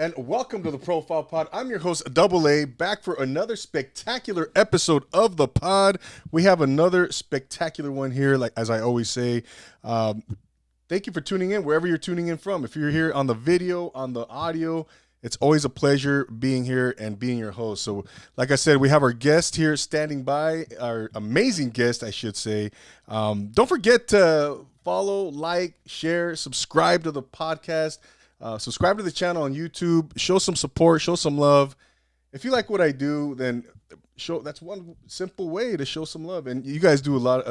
and welcome to the Profile Pod. I'm your host, Double A, back for another spectacular episode of the pod. We have another spectacular one here, like as I always say. Thank you for tuning in, wherever you're tuning in from. If you're here on the video, on the audio, it's always a pleasure being here and being your host. So, like I said, we have our guest here standing by, our amazing guest, I should say. Don't forget to follow, like, share, subscribe to the podcast. Subscribe to the channel on YouTube. Show some support. Show some love. If you like what I do, then show. That's one simple way to show some love. And you guys do a lot.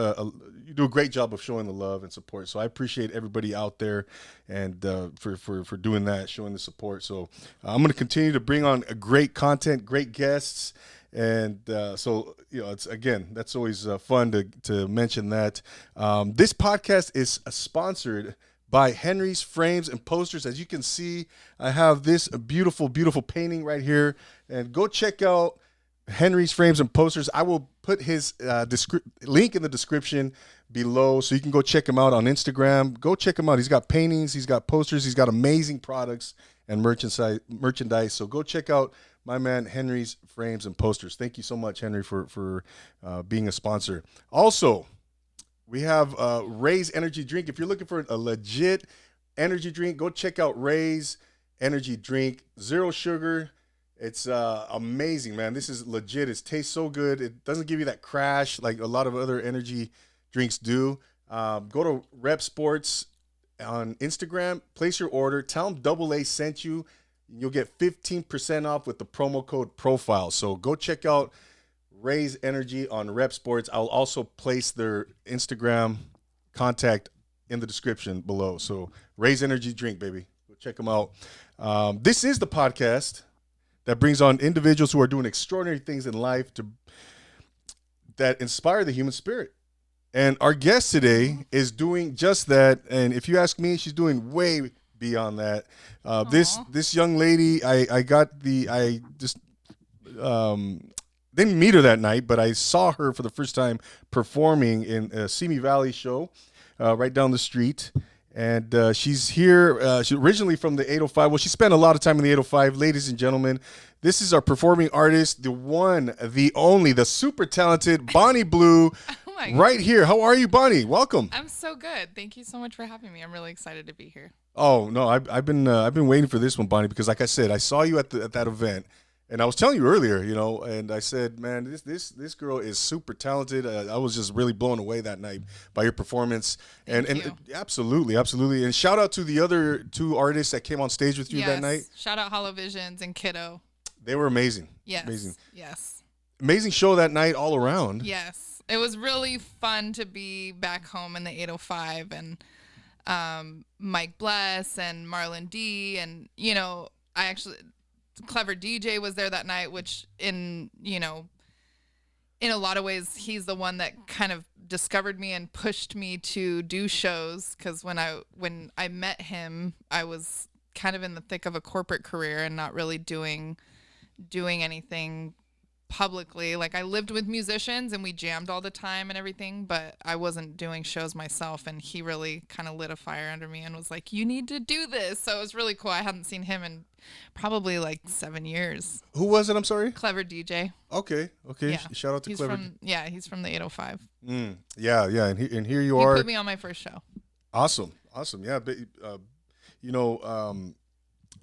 You do a great job of showing the love and support. So I appreciate everybody out there and for doing that, showing the support. So I'm going to continue to bring on great content, great guests. And so, it's again, that's always fun to mention that. This podcast is sponsored by Henry's Frames and Posters. As you can see, I have this beautiful, beautiful painting right here. And go check out Henry's Frames and Posters. I will put his link in the description below so you can go check him out on Instagram. Go check him out. He's got paintings, he's got posters, he's got amazing products and merchandise. So go check out my man Henry's Frames and Posters. Thank you so much, Henry, for being a sponsor. Also, we have Ray's Energy Drink. If you're looking for a legit energy drink, go check out Ray's Energy Drink. Zero sugar. It's amazing, man. This is legit. It tastes so good. It doesn't give you that crash like a lot of other energy drinks do. Go to Rep Sports on Instagram. Place your order. Tell them Double A sent you. You'll get 15% off with the promo code PROFILE. So go check out Ray's Energy on Rep Sports. I'll also place their Instagram contact in the description below. So Ray's Energy Drink, baby. Go check them out. This is the podcast that brings on individuals who are doing extraordinary things in life that inspire the human spirit. And our guest today is doing just that. And if you ask me, she's doing way beyond that. This young lady, I didn't meet her that night, but I saw her for the first time performing in a Simi Valley show right down the street. And she's here. She's originally from the 805. Well, she spent a lot of time in the 805. Ladies and gentlemen, this is our performing artist, the one, the only, the super talented Bonnie Blue. Right here. How are you, Bonnie? Welcome. I'm so good. Thank you so much for having me. I'm really excited to be here. Oh no, I've been waiting for this one, Bonnie, because like I said, I saw you at that event. And I was telling you earlier, and I said, man, this girl is super talented. I was just really blown away that night by your performance. Thank you. Absolutely. And shout out to the other two artists that came on stage with you that night. Shout out Hollow Visions and Kiddo. They were amazing. Yes. Amazing. Yes. Amazing show that night all around. Yes. It was really fun to be back home in the 805 and Mike Bless and Marlon D. And, Clever DJ was there that night, which in a lot of ways, he's the one that kind of discovered me and pushed me to do shows. Because when I met him, I was kind of in the thick of a corporate career and not really doing anything publicly. Like, I lived with musicians and we jammed all the time and everything, but I wasn't doing shows myself. And he really kind of lit a fire under me and was like, you need to do this. So it was really cool. I hadn't seen him in probably like 7 years. Who was it? I'm sorry. Clever DJ. Okay. Yeah. Shout out to Clever. He's from the 805. Yeah. And here you are. He put me on my first show. Awesome. Yeah. But,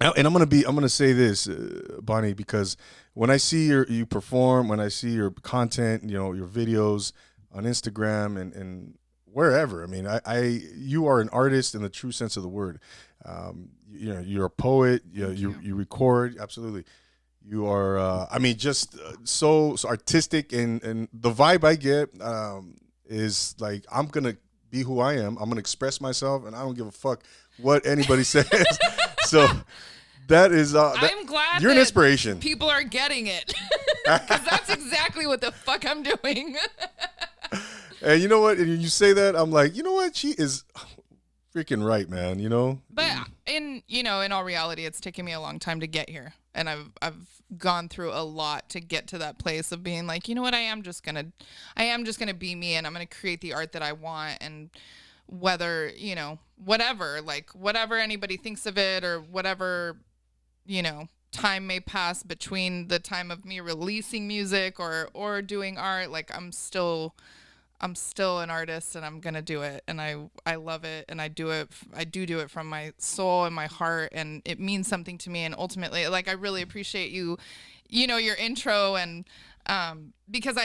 and I'm gonna say this, Bonnie, because when I see you perform, when I see your content, your videos on Instagram and wherever, I mean, you are an artist in the true sense of the word. You're a poet. You record. Absolutely. You are. So artistic, and the vibe I get is like, I'm gonna be who I am. I'm gonna express myself, and I don't give a fuck what anybody says. So that is. I'm glad you're an inspiration. People are getting it, because that's exactly what the fuck I'm doing. And you know what? And you say that, I'm like, you know what? She is freaking right, man. But in all reality, it's taken me a long time to get here, and I've gone through a lot to get to that place of being like, you know what? I am just gonna be me, and I'm gonna create the art that I want, and whether whatever anybody thinks of it or whatever time may pass between the time of me releasing music or doing art, like I'm still an artist, and I'm gonna do it, and I love it, and I do it from my soul and my heart, and it means something to me. And ultimately, like, I really appreciate your intro, and because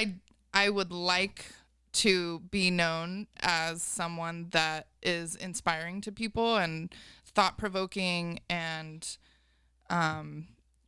I would like to be known as someone that is inspiring to people and thought provoking, and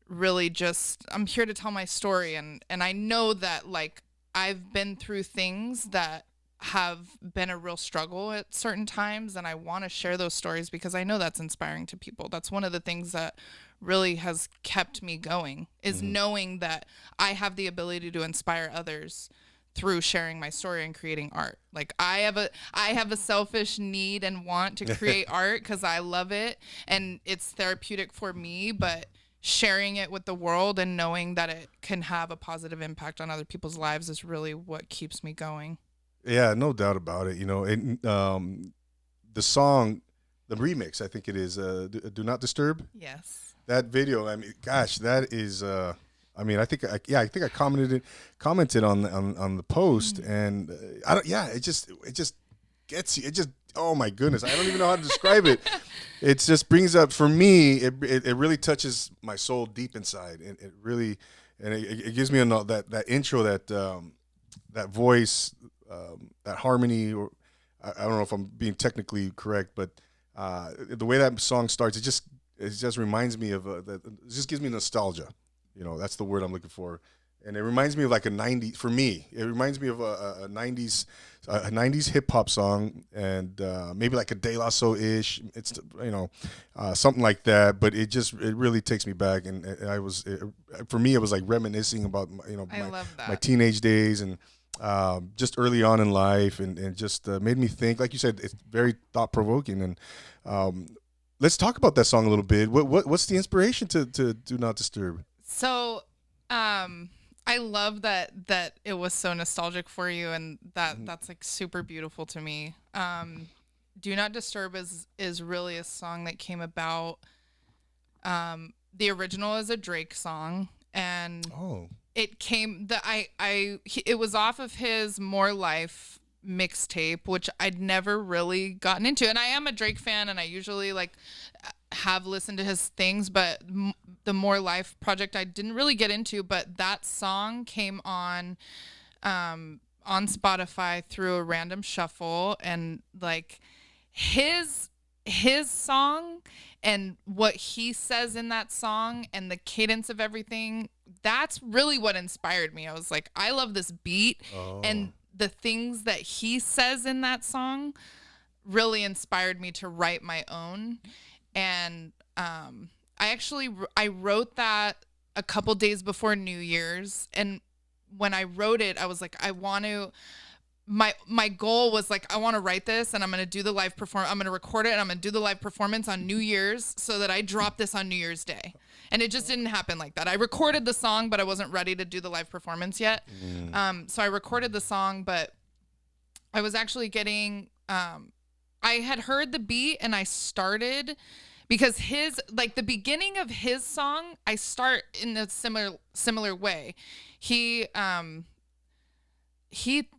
really just, I'm here to tell my story, and I know that, like, I've been through things that have been a real struggle at certain times, and I want to share those stories because I know that's inspiring to people. That's one of the things that really has kept me going, is knowing that I have the ability to inspire others through sharing my story and creating art. Like, I have a selfish need and want to create art because I love it and it's therapeutic for me, but sharing it with the world and knowing that it can have a positive impact on other people's lives is really what keeps me going. Yeah, no doubt about it. And the song, the remix, I think it is, "Do Not Disturb." Yes. That video, I mean, gosh, that is. I mean, I think I commented on the post, and I don't. Yeah, it just gets you. It just, oh my goodness, I don't even know how to describe it. It just brings up, for me, it really touches my soul deep inside, and it really, and it gives me that intro, that voice, that harmony, or I don't know if I'm being technically correct, but the way that song starts, it just reminds me of that. It just gives me nostalgia. That's the word I'm looking for, and it reminds me of like a '90s. For me, it reminds me of a '90s hip hop song, and maybe like a De La Soul ish. It's something like that. But it really takes me back, and for me, it was like reminiscing about I love my that. teenage days, and just early on in life, and just made me think. Like you said, it's very thought provoking, and um, let's talk about that song a little bit. What's the inspiration to "Do Not Disturb"? So, I love that it was so nostalgic for you, and that's like super beautiful to me. "Do Not Disturb" is really a song that came about. The original is a Drake song, and Oh, it was off of his More Life mixtape, which I'd never really gotten into. And I am a Drake fan, and I usually like have listened to his things, but the More Life project I didn't really get into. But that song came on Spotify through a random shuffle, and like his song and what he says in that song and the cadence of everything, that's really what inspired me. I was like, I love this beat, oh, and the things that he says in that song really inspired me to write my own. And I wrote that a couple days before New Year's, and when I wrote it, I was like, I want to. My goal was like, I want to write this, and I'm going to do the live perform. I'm going to record it, and I'm going to do the live performance on New Year's so that I drop this on New Year's Day. And it just didn't happen like that. I recorded the song, but I wasn't ready to do the live performance yet. So I recorded the song, but I was actually getting. I had heard the beat, and I started because the beginning of his song, I start in a similar way. He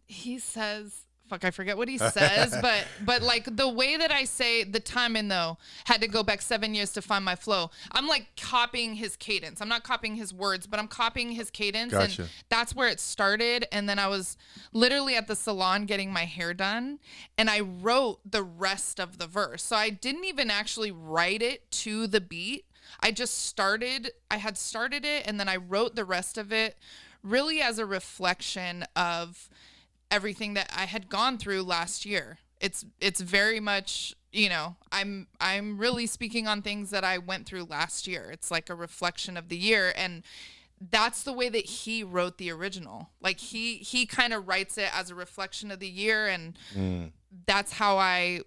he says, fuck, I forget what he says, but like the way that I say the timing though, had to go back 7 years to find my flow. I'm like copying his cadence. I'm not copying his words, but I'm copying his cadence. Gotcha. And that's where it started. And then I was literally at the salon getting my hair done, and I wrote the rest of the verse. So I didn't even actually write it to the beat. I had started it, and then I wrote the rest of it really as a reflection of everything that I had gone through last year. It's very much, I'm really speaking on things that I went through last year. It's like a reflection of the year, and that's the way that he wrote the original. Like he kind of writes it as a reflection of the year, and that's how I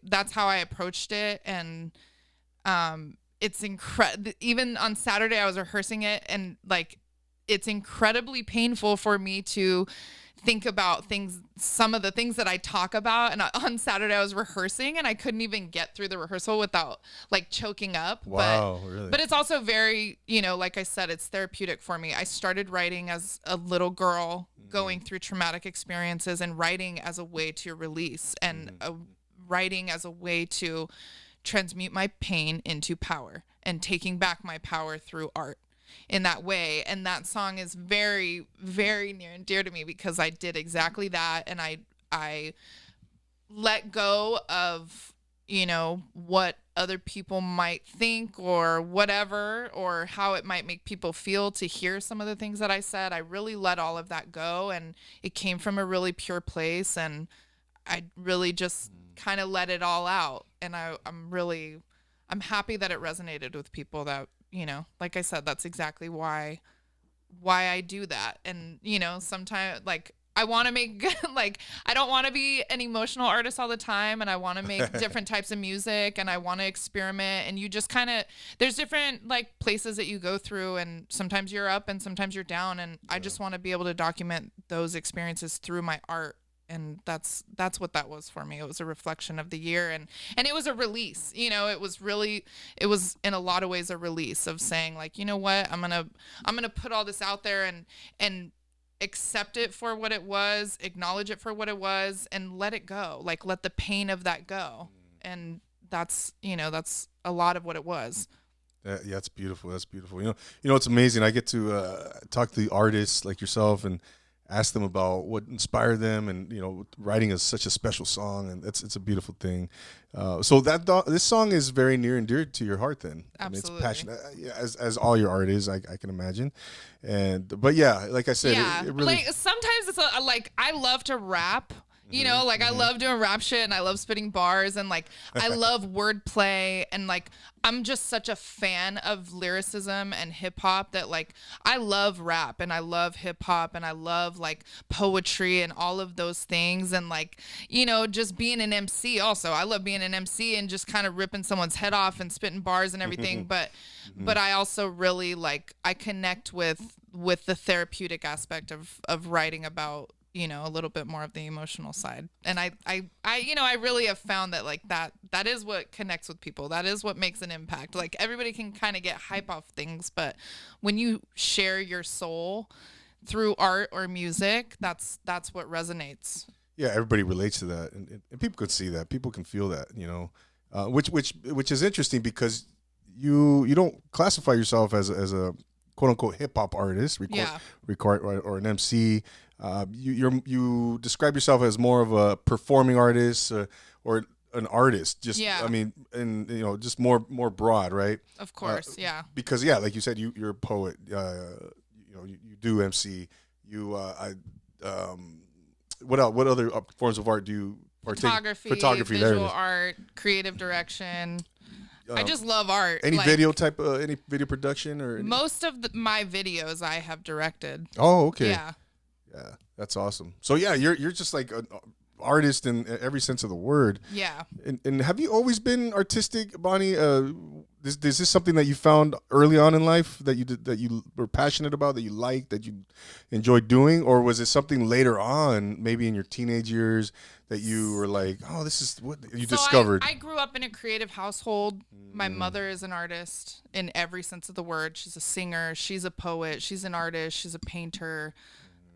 approached it. And it's incredible. Even on Saturday I was rehearsing it, and like it's incredibly painful for me to think about some of the things that I talk about. And on Saturday I was rehearsing and I couldn't even get through the rehearsal without like choking up. Wow, really? But it's also very, like I said, it's therapeutic for me. I started writing as a little girl going through traumatic experiences, and writing as a way to release, and writing as a way to transmute my pain into power, and taking back my power through art in that way. And that song is very, very near and dear to me because I did exactly that. And I let go of, what other people might think or whatever, or how it might make people feel to hear some of the things that I said. I really let all of that go, and it came from a really pure place, and I really just kind of let it all out. And I'm happy that it resonated with people. That, like I said, that's exactly why I do that. And, sometimes, like, I want to make like, I don't want to be an emotional artist all the time, and I want to make different types of music, and I want to experiment. And you just kind of, there's different like places that you go through, and sometimes you're up and sometimes you're down, and I just want to be able to document those experiences through my art. And that's what that was for me. It was a reflection of the year, and it was a release. It was in a lot of ways a release of saying, like, you know what, I'm gonna put all this out there, and accept it for what it was, acknowledge it for what it was, and let it go. Like, let the pain of that go. And that's a lot of what it was. Yeah, it's beautiful. That's beautiful. It's amazing. I get to talk to the artists like yourself and ask them about what inspired them, and writing is such a special song, and it's a beautiful thing. So this song is very near and dear to your heart. Then absolutely, it's passionate, as all your art is. I can imagine, but yeah, like I said, it really, like sometimes it's like I love to rap. I love doing rap shit, and I love spitting bars, and like I love wordplay, and like I'm just such a fan of lyricism and hip hop that like I love rap, and I love hip hop, and I love like poetry and all of those things, and like just being an MC also. I love being an MC and just kind of ripping someone's head off and spitting bars and everything, but I also really like I connect with the therapeutic aspect of writing about a little bit more of the emotional side. And I really have found that like that is what connects with people. That is what makes an impact. Like everybody can kind of get hype off things, but when you share your soul through art or music, that's what resonates. Yeah, everybody relates to that, and people could see that. People can feel that, which is interesting because you don't classify yourself as a quote unquote hip hop artist, record or an MC. You describe yourself as more of a performing artist or an artist. Just I mean, and just more broad, right? Of course, Because like you said, you're a poet. You do MC. What else? What other forms of art do you partake? Photography, visual art, creative direction. I just love art. Any video any video production or most of my videos I have directed. Oh, okay. Yeah, that's awesome. So yeah, you're just like an artist in every sense of the word. Yeah. And have you always been artistic, Bonnie? Is this something that you found early on in life that you were passionate about, that you liked, that you enjoyed doing, or was it something later on, maybe in your teenage years, that you were like, oh, this is what you discovered? I grew up in a creative household. My mother is an artist in every sense of the word. She's a singer. She's a poet. She's an artist. She's a painter.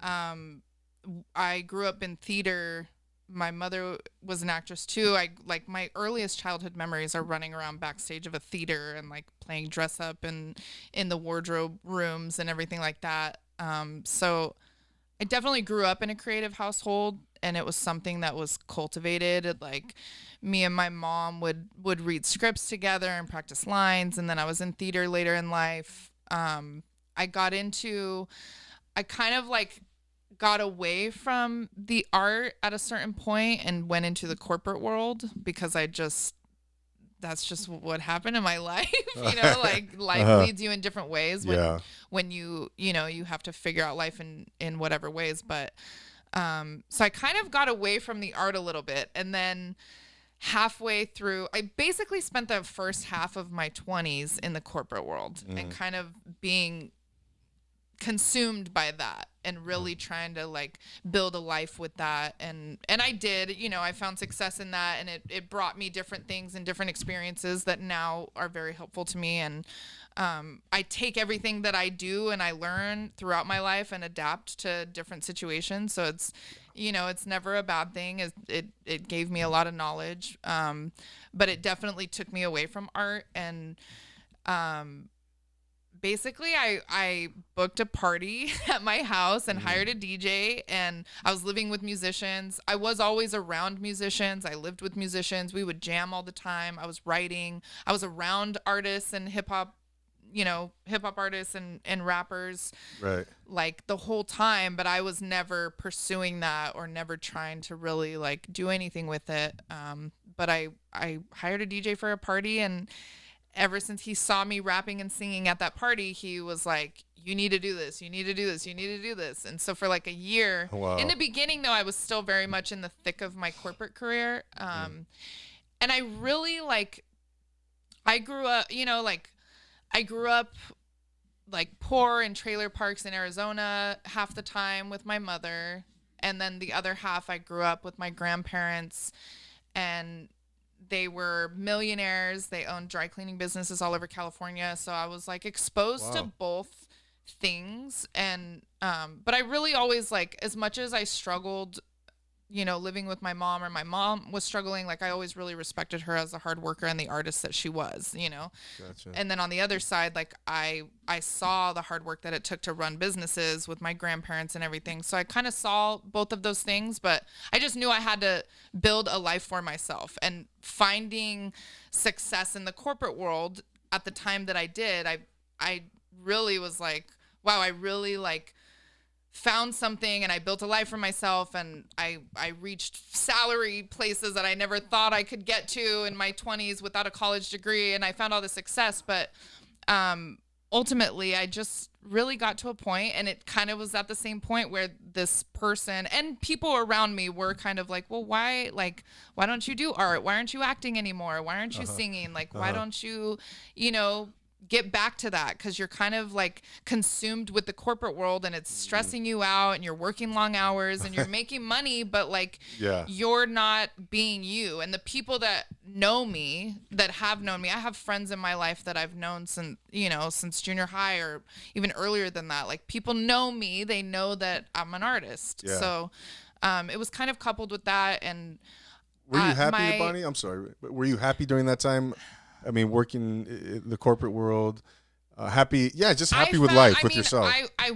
I grew up in theater. My mother was an actress too. My earliest childhood memories are running around backstage of a theater and like playing dress up and in the wardrobe rooms and everything like that. So I definitely grew up in a creative household, and it was something that was cultivated. Like me and my mom would read scripts together and practice lines. And then I was in theater later in life. I kind of like got away from the art at a certain point and went into the corporate world because that's just what happened in my life. Like life leads you in different ways when you have to figure out life in whatever ways. But so I kind of got away from the art a little bit, and then halfway through, I basically spent the first half of my 20s in the corporate world and kind of being consumed by that and really trying to like build a life with that. And I did, you know, I found success in that, and it brought me different things and different experiences that now are very helpful to me. And I take everything that I do and I learn throughout my life and adapt to different situations. So it's, you know, it's never a bad thing. It gave me a lot of knowledge. But it definitely took me away from art. And basically I booked a party at my house and hired a DJ, and I was living with musicians. I was always around musicians. I lived with musicians. We would jam all the time. I was writing. I was around artists and hip hop artists and rappers, Right. like the whole time, but I was never pursuing that or never trying to really like do anything with it. But I hired a DJ for a party, and ever since he saw me rapping and singing at that party, he was like, you need to do this. You need to do this. You need to do this. And so for like a year, Wow. in the beginning though, I was still very much in the thick of my corporate career. And I really like, I grew up, you know, like I grew up like poor in trailer parks in Arizona half the time with my mother. And then the other half, I grew up with my grandparents, and they were millionaires. They owned dry cleaning businesses all over California. So I was like exposed to both things. And, but I really always like, as much as I struggled, you know, living with my mom, or my mom was struggling, like I always really respected her as a hard worker and the artist that she was, you know. Gotcha. And then on the other side, like I saw the hard work that it took to run businesses with my grandparents and everything. So I kind of saw both of those things, but I just knew I had to build a life for myself. And finding success in the corporate world at the time that I did, I really was like, wow, I really like found something, and I built a life for myself, and I reached salary places that I never thought I could get to in my 20s without a college degree, and I found all the success. But ultimately I just really got to a point, and it kind of was at the same point where this person and people around me were kind of like, well, why don't you do art? Why aren't you acting anymore? Why aren't you singing? Like, why don't you, you know, get back to that? Because you're kind of like consumed with the corporate world, and it's stressing you out, and you're working long hours, and you're making money, but like you're not being you. And the people that know me, that have known me, I have friends in my life that I've known since junior high or even earlier than that. Like, people know me, they know that I'm an artist. So it was kind of coupled with that. And were you happy, Bonnie? I'm sorry, but were you happy during that time? I mean, working in the corporate world, happy, just happy with life, with yourself. I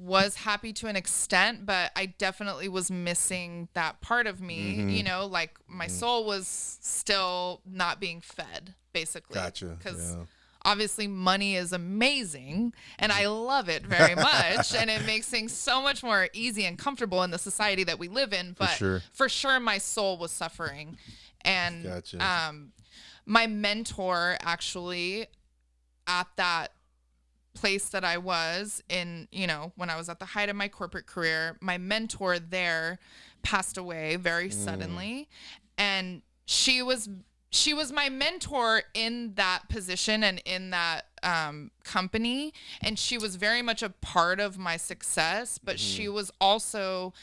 was happy to an extent, but I definitely was missing that part of me. You know, like my soul was still not being fed, basically. Gotcha. Because obviously money is amazing, and I love it very much, and it makes things so much more easy and comfortable in the society that we live in. But for sure my soul was suffering. And my mentor, actually, at that place that I was in, you know, when I was at the height of my corporate career, my mentor there passed away very suddenly. And she was my mentor in that position and in that company. And she was very much a part of my success, but she was also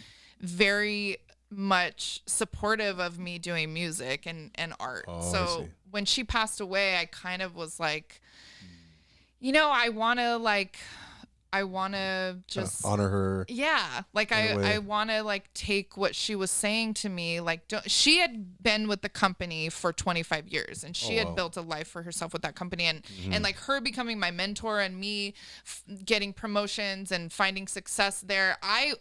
very much supportive of me doing music and art. So when she passed away, I kind of was like, you know, I want to just honor her. Yeah. Like I want to like take what she was saying to me. Like, she had been with the company for 25 years, and she had built a life for herself with that company. And, and like her becoming my mentor, and me getting promotions and finding success there, I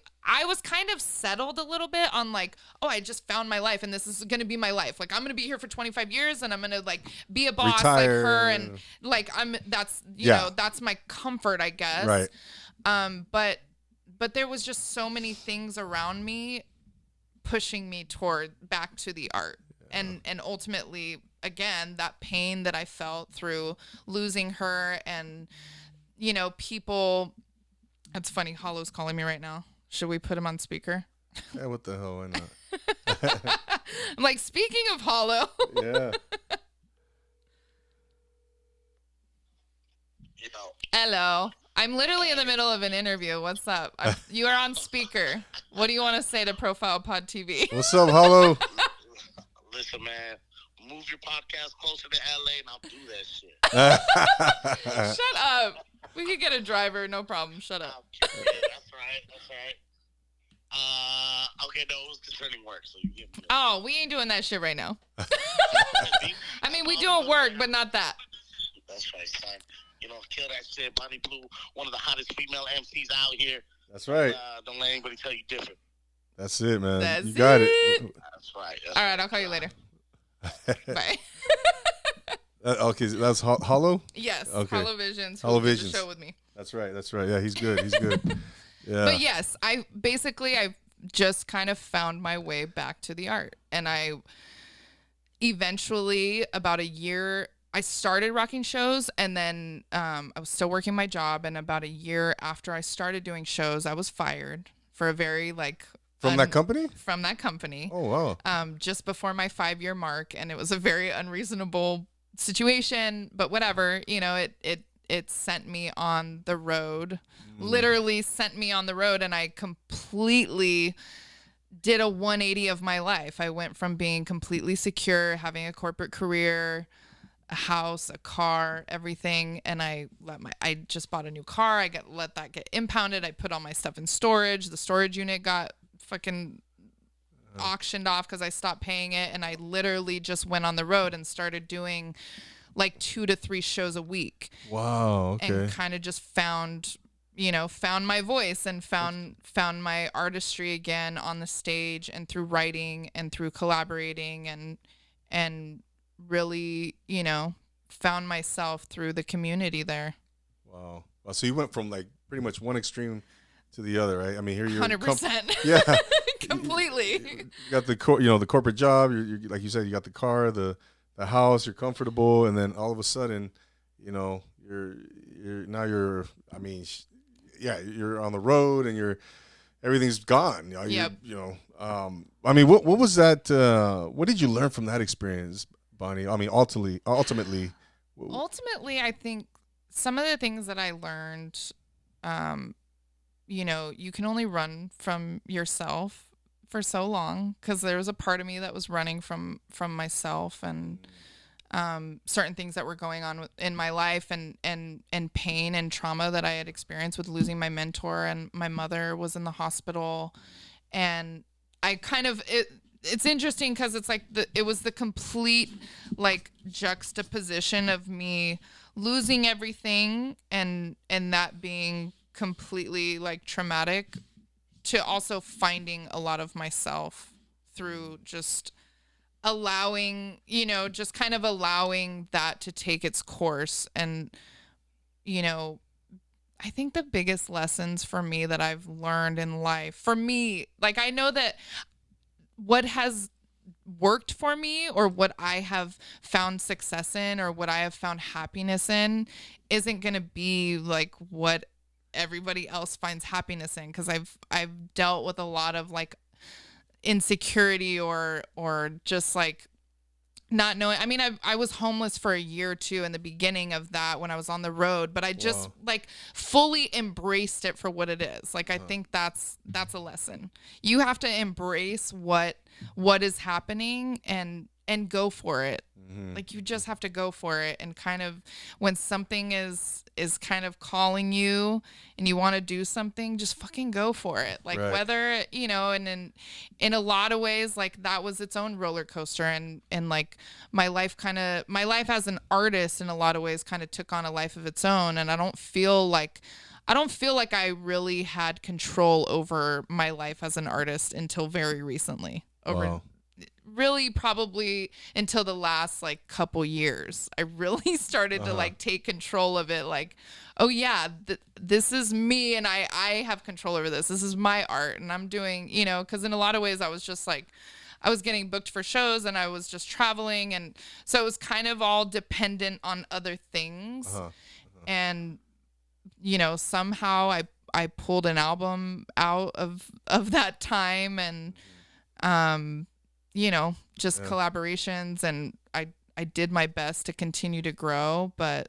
was kind of settled a little bit on like, oh, I just found my life, and this is going to be my life. Like, I'm going to be here for 25 years, and I'm going to like be a boss, retire, like her. And like, that's, you know, that's my comfort, I guess. Right. But there was just so many things around me pushing me back to the art. And ultimately, again, that pain that I felt through losing her, and, you know, people, it's funny. Hollow's calling me right now. Should we put him on speaker? Yeah, what the hell? Why not? I'm like, speaking of Hollow. Yeah. Hello. I'm literally in the middle of an interview. What's up? You are on speaker. What do you want to say to Profile Pod TV? What's up, Hollow? Listen, man, move your podcast closer to LA and I'll do that shit. Shut up. We could get a driver, no problem. Shut up. That's right. Okay, no, it was concerning work, so you get me. Oh, we ain't doing that shit right now. I mean, we doing work, but not that. That's right, son. Kill that shit. Bonnie Blue, one of the hottest female MCs out here. That's right. Don't let anybody tell you different. That's it, man. That's you got it. That's right. All right, I'll call you later. Bye. Okay, that's Hollow? Yes, Okay. Hollow Visions. Hollow Who did Visions. the show with me. That's right. Yeah, he's good. Yeah. But yes, I just kind of found my way back to the art. And I eventually, about a year, I started rocking shows, and then I was still working my job. And about a year after I started doing shows, I was fired for a very From that company? From that company. Oh, wow. Just before my 5-year mark, and it was a very unreasonable situation, but whatever, it sent me on the road, literally sent me on the road, and I completely did a 180 of my life. I went from being completely secure, having a corporate career, a house, a car, everything, and I just bought a new car. Let that get impounded. I put all my stuff in storage. The storage unit got fucking auctioned off because I stopped paying it, and I literally just went on the road and started doing 2 to 3 shows a week. Wow. Okay. And kind of just found my voice and found my artistry again on the stage and through writing and through collaborating and really, found myself through the community there. Wow. So you went from pretty much one extreme to the other, right? I mean, here you're 100%. Yeah. Completely. You got the the corporate job. You're like you said, you got the car, the house. You're comfortable, and then all of a sudden, you're you're on the road, and everything's gone. Yep. I mean, what was that? What did you learn from that experience, Bonnie? I mean, ultimately. Ultimately, I think some of the things that I learned, you can only run from yourself for so long, because there was a part of me that was running from myself and certain things that were going on in my life and pain and trauma that I had experienced with losing my mentor, and my mother was in the hospital, and I kind of it's interesting because it's it was the complete juxtaposition of me losing everything and that being completely traumatic, to also finding a lot of myself through just allowing, just kind of allowing that to take its course. And, I think the biggest lessons for me that I've learned in life, for me, I know that what has worked for me, or what I have found success in, or what I have found happiness in, isn't going to be what everybody else finds happiness in, because I've dealt with a lot of insecurity or just not knowing. I mean, I was homeless for a year or two in the beginning of that when I was on the road, but I just fully embraced it for what it is. I think that's a lesson. You have to embrace what is happening and go for it. Mm-hmm. You just have to go for it, and kind of when something is kind of calling you and you want to do something, just fucking go for it. Right. Whether, and in a lot of ways, that was its own roller coaster, and my life as an artist in a lot of ways kind of took on a life of its own. And I don't feel like I really had control over my life as an artist until very recently. Wow. Really probably until the last couple years, I really started to take control of it. Oh yeah, this is me, and I have control over this. This is my art, and I'm doing, because in a lot of ways I was just I was getting booked for shows, and I was just traveling, and so it was kind of all dependent on other things. And somehow I pulled an album out of that time, and just collaborations, and I did my best to continue to grow, but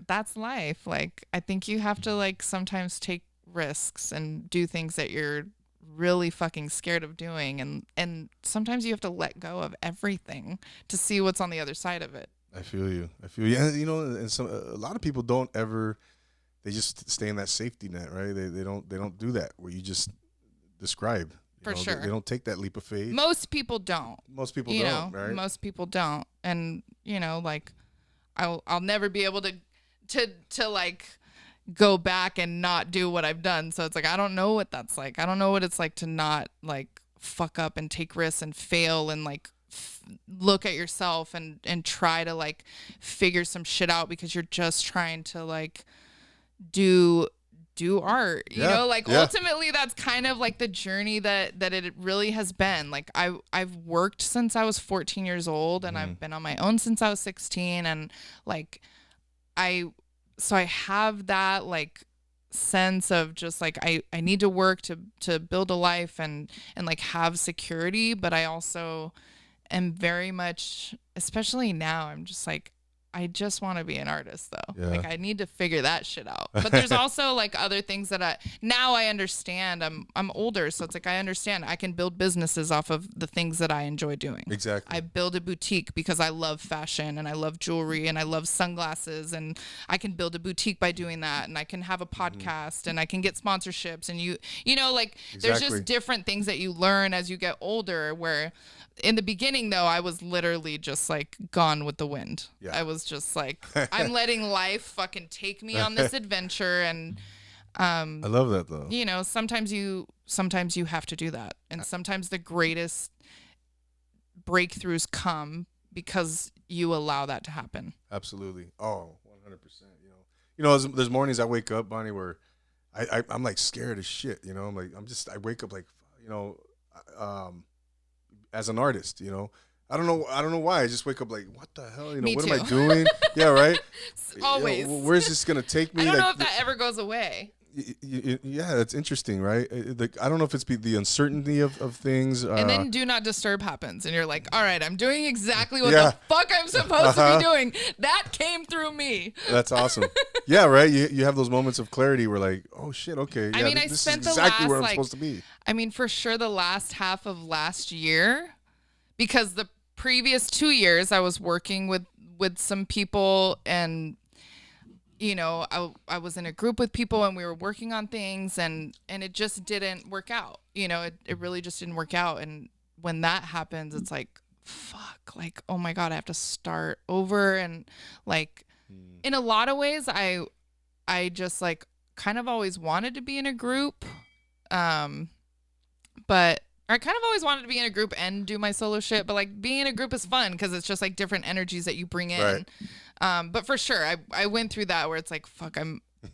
that's life. Like, I think you have to like sometimes take risks and do things that you're really fucking scared of doing, and sometimes you have to let go of everything to see what's on the other side of it. I feel you. And, you know, and a lot of people don't ever. They just stay in that safety net, right? They don't do that where you just described. For sure. They don't take that leap of faith. Most people don't. Most people don't, right? Most people don't. And, you know, like, I'll never be able to like go back and not do what I've done. So it's like, I don't know what that's like. I don't know what it's like to not like fuck up and take risks and fail and like look at yourself and try to like figure some shit out because you're just trying to like do art, you know, like ultimately that's kind of like the journey that it really has been. Like I've worked since I was 14 years old and I've been on my own since I was 16, and like I have that like sense of just like I need to work to build a life and like have security, but I also am very much, especially now, I'm just like, I just want to be an artist though. Yeah. Like I need to figure that shit out. But there's also like other things that I understand. I'm older, so it's like I understand I can build businesses off of the things that I enjoy doing. Exactly. I build a boutique because I love fashion and I love jewelry and I love sunglasses, and I can build a boutique by doing that, and I can have a podcast and I can get sponsorships, and you know like there's just different things that you learn as you get older, where in the beginning though I was literally just like gone with the wind. Yeah. I was just like I'm letting life fucking take me on this adventure, and I love that though. You know, sometimes you have to do that, and sometimes the greatest breakthroughs come because you allow that to happen. Absolutely. Oh, 100%. You know, there's mornings I wake up, Bonnie, where I'm like scared as shit. You know, I wake up like, you know, as an artist, you know, I don't know why. I just wake up like, what the hell? You know, what am I doing? Yeah, right. Always. You know, where's this gonna take me? I don't know if that ever goes away. Yeah, that's interesting, right? I don't know if it's the uncertainty of things. And then Do Not Disturb happens, and you're like, all right, I'm doing exactly what the fuck I'm supposed to be doing. That came through me. That's awesome. Yeah, right? You have those moments of clarity where like, oh shit, okay. Yeah, I mean, this is exactly where I'm supposed to be. I mean, for sure the last half of last year, because the previous 2 years I was working with some people, and you know, I was in a group with people and we were working on things, and it just didn't work out. You know, it really just didn't work out. And when that happens, it's like, fuck, like, oh my God, I have to start over. And like, in a lot of ways, I just like kind of always wanted to be in a group. But I kind of always wanted to be in a group and do my solo shit, but like being in a group is fun because it's just like different energies that you bring in. Right. But for sure, I went through that where it's like, fuck,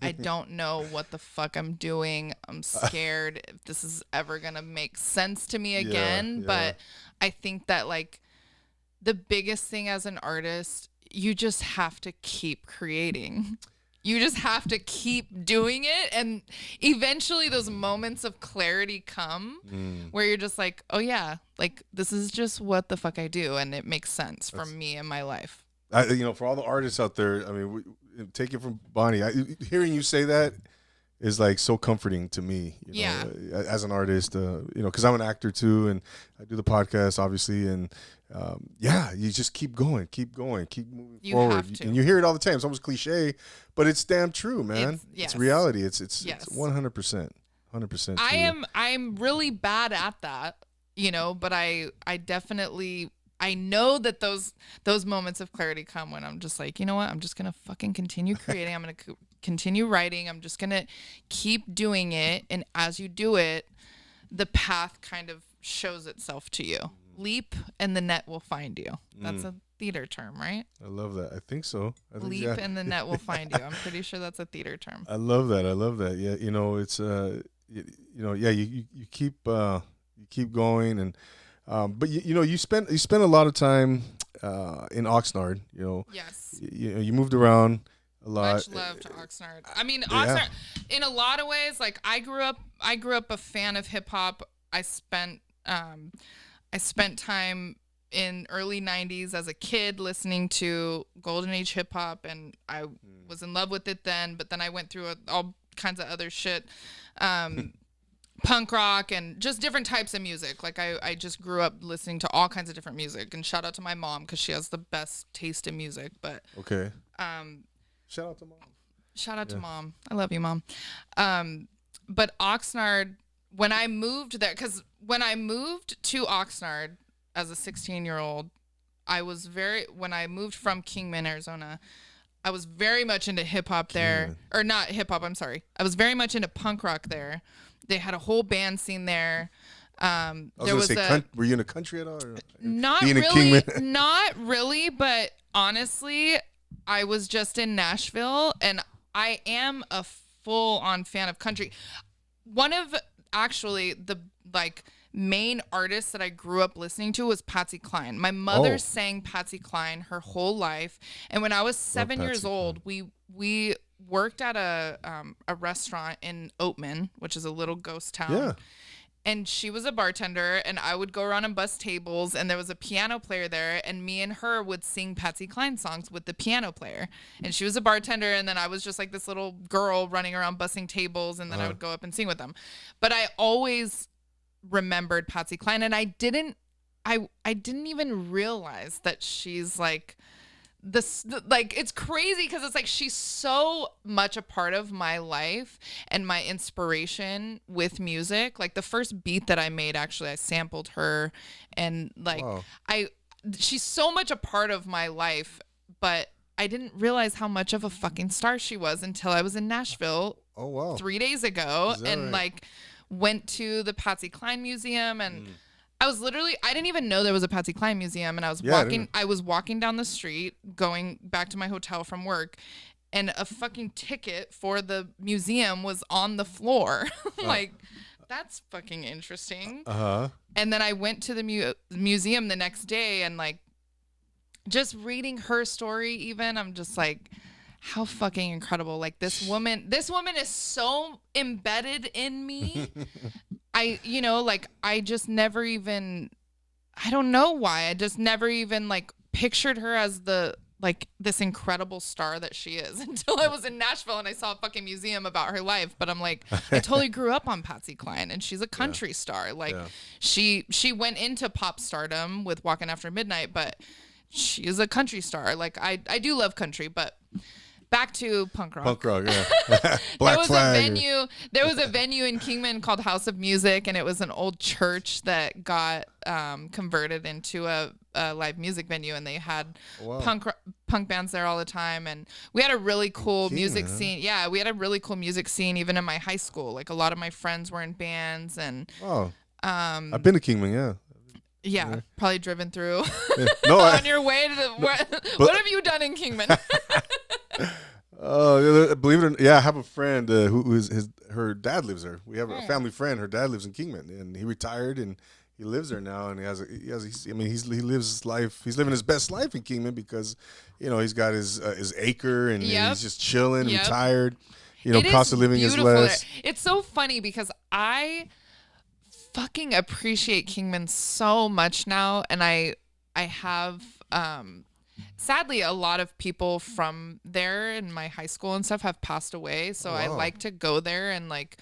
I don't know what the fuck I'm doing. I'm scared if this is ever going to make sense to me again. Yeah. But I think that like the biggest thing as an artist, you just have to keep creating. You just have to keep doing it, and eventually those moments of clarity come where you're just like, oh yeah, like this is just what the fuck I do, and it makes sense for me and my life. You know, for all the artists out there, I mean, take it from Bonnie. Hearing you say that is like so comforting to me. You know, as an artist, you know, because I'm an actor too, and I do the podcast obviously, and you just keep going, keep moving forward. And you hear it all the time. It's almost cliche, but it's damn true, man. It's reality. It's 100%, 100%. I'm really bad at that, you know, but I definitely, I know that those moments of clarity come when I'm just like, you know what, I'm just gonna fucking continue creating. I'm gonna continue writing. I'm just gonna keep doing it, and as you do it, the path kind of shows itself to you. Leap and the net will find you. That's a theater term, right? I love that. I think so. Leap and the net will find you. I'm pretty sure that's a theater term. I love that. Yeah, you know, it's you know, yeah, you keep going, and but you know, you spent a lot of time in Oxnard. You know, yes. You moved around a lot. Much love to Oxnard. I mean, Oxnard, in a lot of ways, like I grew up a fan of hip hop. I spent time in early 90s as a kid listening to golden age hip hop, and I was in love with it then, but then I went through all kinds of other shit, punk rock and just different types of music. Like I just grew up listening to all kinds of different music, and shout out to my mom because she has the best taste in music. But okay, shout out to mom. Shout out to mom. I love you, mom. But Oxnard, when I moved there, because when I moved to Oxnard as a 16-year-old, when I moved from Kingman, Arizona, I was very much into hip hop there. Or not hip hop, I'm sorry. I was very much into punk rock there. They had a whole band scene there. Were you in the country at all? Or not really, not really, but honestly, I was just in Nashville, and I am a full-on fan of country. One of actually the main artists that I grew up listening to was Patsy Cline. My mother sang Patsy Cline her whole life, and when I was 7 years old, we worked at a restaurant in Oatman, which is a little ghost town. Yeah. And she was a bartender, and I would go around and bus tables, and there was a piano player there, and me and her would sing Patsy Cline songs with the piano player. And she was a bartender, and then I was just like this little girl running around bussing tables, and then I would go up and sing with them. But I always remembered Patsy Cline, and I didn't even realize that she's like this, like, it's crazy because it's like she's so much a part of my life and my inspiration with music. Like the first beat that I made, actually I sampled her, and like she's so much a part of my life, but I didn't realize how much of a fucking star she was until I was in Nashville 3 days ago, and like went to the Patsy Cline Museum, and I didn't even know there was a Patsy Cline Museum, and I was walking down the street going back to my hotel from work, and a fucking ticket for the museum was on the floor. Like, that's fucking interesting. And then I went to the museum the next day, and like just reading her story, even, I'm just like, how fucking incredible. Like this woman is so embedded in me. I just never even, I don't know why. I just never even like pictured her as this incredible star that she is until I was in Nashville and I saw a fucking museum about her life. But I'm like, I totally grew up on Patsy Cline, and she's a country star. Like she went into pop stardom with Walking After Midnight, but she is a country star. Like I do love country, but back to punk rock. Punk rock, yeah. Black Flag. There was a venue in Kingman called House of Music, and it was an old church that got converted into a live music venue, and they had punk bands there all the time. And we had a really cool music scene. Yeah, we had a really cool music scene even in my high school. Like a lot of my friends were in bands, and I've been to Kingman, yeah. Yeah, probably driven through on your way to what have you done in Kingman? Believe it or not, I have a friend her dad lives there. We have a family friend. Her dad lives in Kingman, and he retired, and he lives there now. And he lives his life. He's living his best life in Kingman because, he's got his acre, and he's just chilling, retired. Cost of living is less. There. It's so funny because I fucking appreciate Kingman so much now, and I have sadly a lot of people from there in my high school and stuff have passed away, so I like to go there and like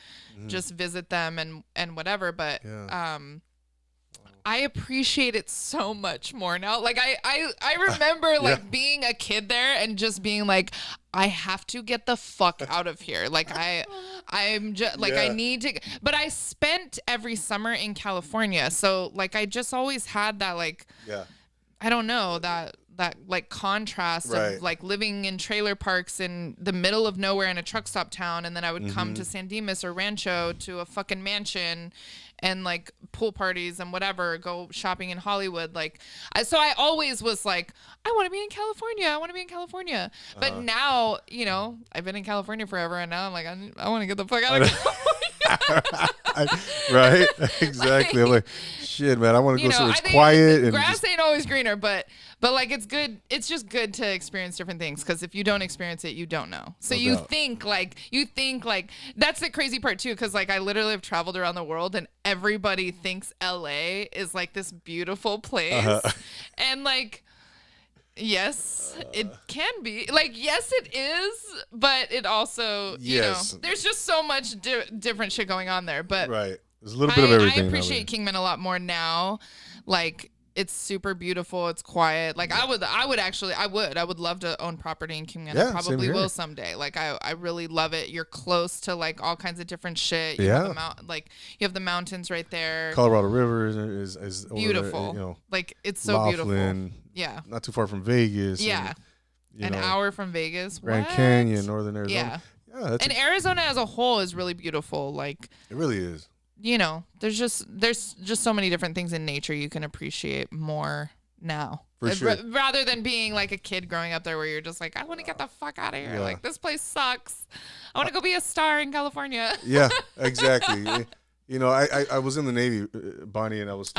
just visit them and whatever, but I appreciate it so much more now. Like I remember like being a kid there and just being like, I have to get the fuck out of here. Like I'm just like, I need to, but I spent every summer in California. So like, I just always had that, like, I don't know, that like contrast of like living in trailer parks in the middle of nowhere in a truck stop town. And then I would come to San Dimas or Rancho to a fucking mansion and like pool parties and whatever, go shopping in Hollywood. Like, so I always was like, I want to be in California. But now, I've been in California forever, and now I'm like, I want to get the fuck out of California. Right? Exactly. I'm like, shit, man. I want to go somewhere it's quiet and grass ain't always greener, but like it's good. It's just good to experience different things because if you don't experience it, you don't know. So you think like that's the crazy part too. Because like I literally have traveled around the world and everybody thinks LA is like this beautiful place, and like. Yes, it can be. Like, yes, it is, but it also, you know, there's just so much different shit going on there. But right, there's a little bit of everything. I appreciate Kingman a lot more now. Like, it's super beautiful. It's quiet. Like, I would love to own property in Kingman. I probably will someday. Like, I really love it. You're close to like all kinds of different shit. You have you have the mountains right there. Colorado River is beautiful. There, you know, like it's so Laughlin, beautiful. Yeah. Not too far from Vegas. Yeah. An hour from Vegas. Grand Canyon, Northern Arizona. Yeah. And Arizona as a whole is really beautiful. Like it really is. You know, there's just so many different things in nature you can appreciate more now. For sure. Rather than being like a kid growing up there where you're just like, I want to get the fuck out of here. Yeah. Like this place sucks. I want to go be a star in California. Yeah, exactly. You know, I was in the Navy, Bonnie, and I was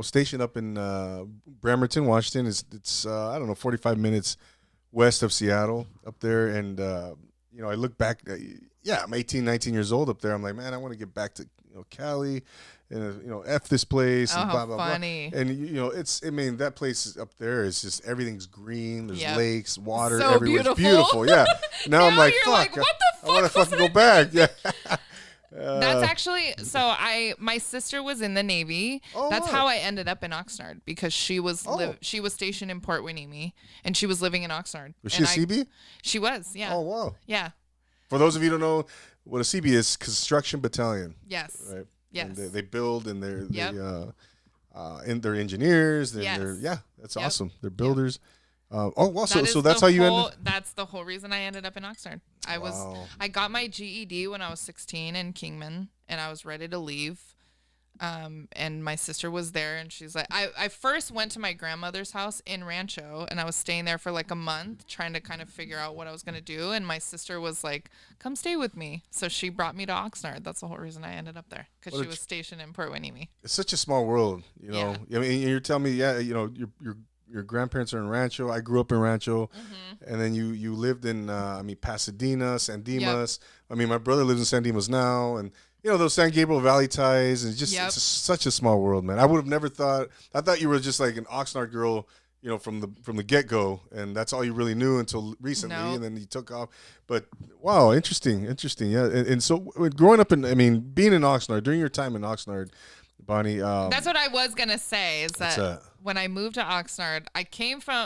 stationed up in Bremerton, Washington. It's I don't know, 45 minutes west of Seattle up there. And, you know, I look back, I'm 18, 19 years old up there. I'm like, man, I want to get back to, you know, Cali and, you know, F this place and blah, blah, funny. blah. And, you know, that place up there is just everything's green. There's lakes, water, so everywhere. Beautiful. It's beautiful. Yeah. Now I'm like, fuck. Like, what the fuck? I want to fucking go back. Yeah. That's actually my sister was in the Navy. That's how I ended up in Oxnard because she was stationed in Port Hueneme and she was living in Oxnard. Was she a CB? She was, yeah. Oh wow. Yeah. For those of you who don't know what a CB is, construction battalion. Yes. Right. Yes. And they build and they're engineers. That's awesome. They're builders. So that's how you ended. That's the whole reason I ended up in Oxnard. I got my GED when I was 16 in Kingman, and I was ready to leave. And my sister was there, and she's like, I first went to my grandmother's house in Rancho, and I was staying there for like a month, trying to kind of figure out what I was gonna do. And my sister was like, "Come stay with me." So she brought me to Oxnard. That's the whole reason I ended up there, because she was stationed in Port Hueneme. It's such a small world, you know. Yeah. I mean, you're telling me, you know, your grandparents are in Rancho. I grew up in Rancho, and then you lived in Pasadena, San Dimas. Yep. I mean, my brother lives in San Dimas now, and you know those San Gabriel Valley ties. And it's just such a small world, man. I would have never thought. I thought you were just like an Oxnard girl, you know, from the get go, and that's all you really knew until recently, and then you took off. But wow, interesting, yeah. And so growing up being in Oxnard during your time in Oxnard, Bonnie. That's what I was gonna say. Is that when I moved to Oxnard,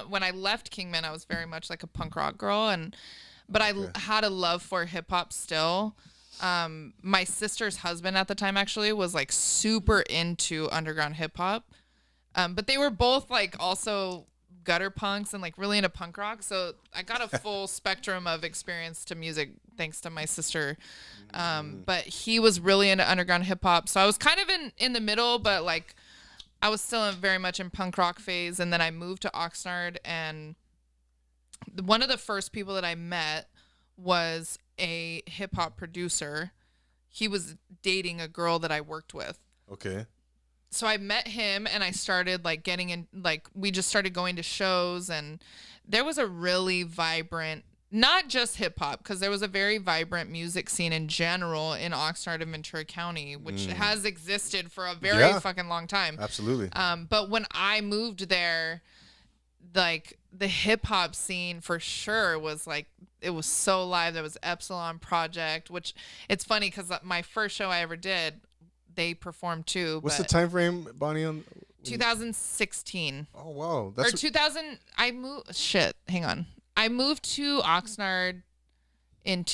when I left Kingman, I was very much like a punk rock girl, but I had a love for hip hop still. My sister's husband at the time actually was like super into underground hip hop, but they were both like also gutter punks and like really into punk rock. So I got a full spectrum of experience to music thanks to my sister. But he was really into underground hip hop. So I was kind of in the middle, but like I was still very much in punk rock phase. And then I moved to Oxnard, and one of the first people that I met was a hip hop producer. He was dating a girl that I worked with. Okay. So I met him, and I started like getting in, like we just started going to shows, and there was a really vibrant, not just hip hop, because there was a very vibrant music scene in general in Oxnard and Ventura County, which has existed for a very fucking long time. Absolutely. But when I moved there, like the hip hop scene for sure was like, it was so live. There was Epsilon Project, which it's funny because my first show I ever did, they performed too. What's the time frame, Bonnie? On 2016. Oh wow, or 2000. Hang on. I moved to Oxnard in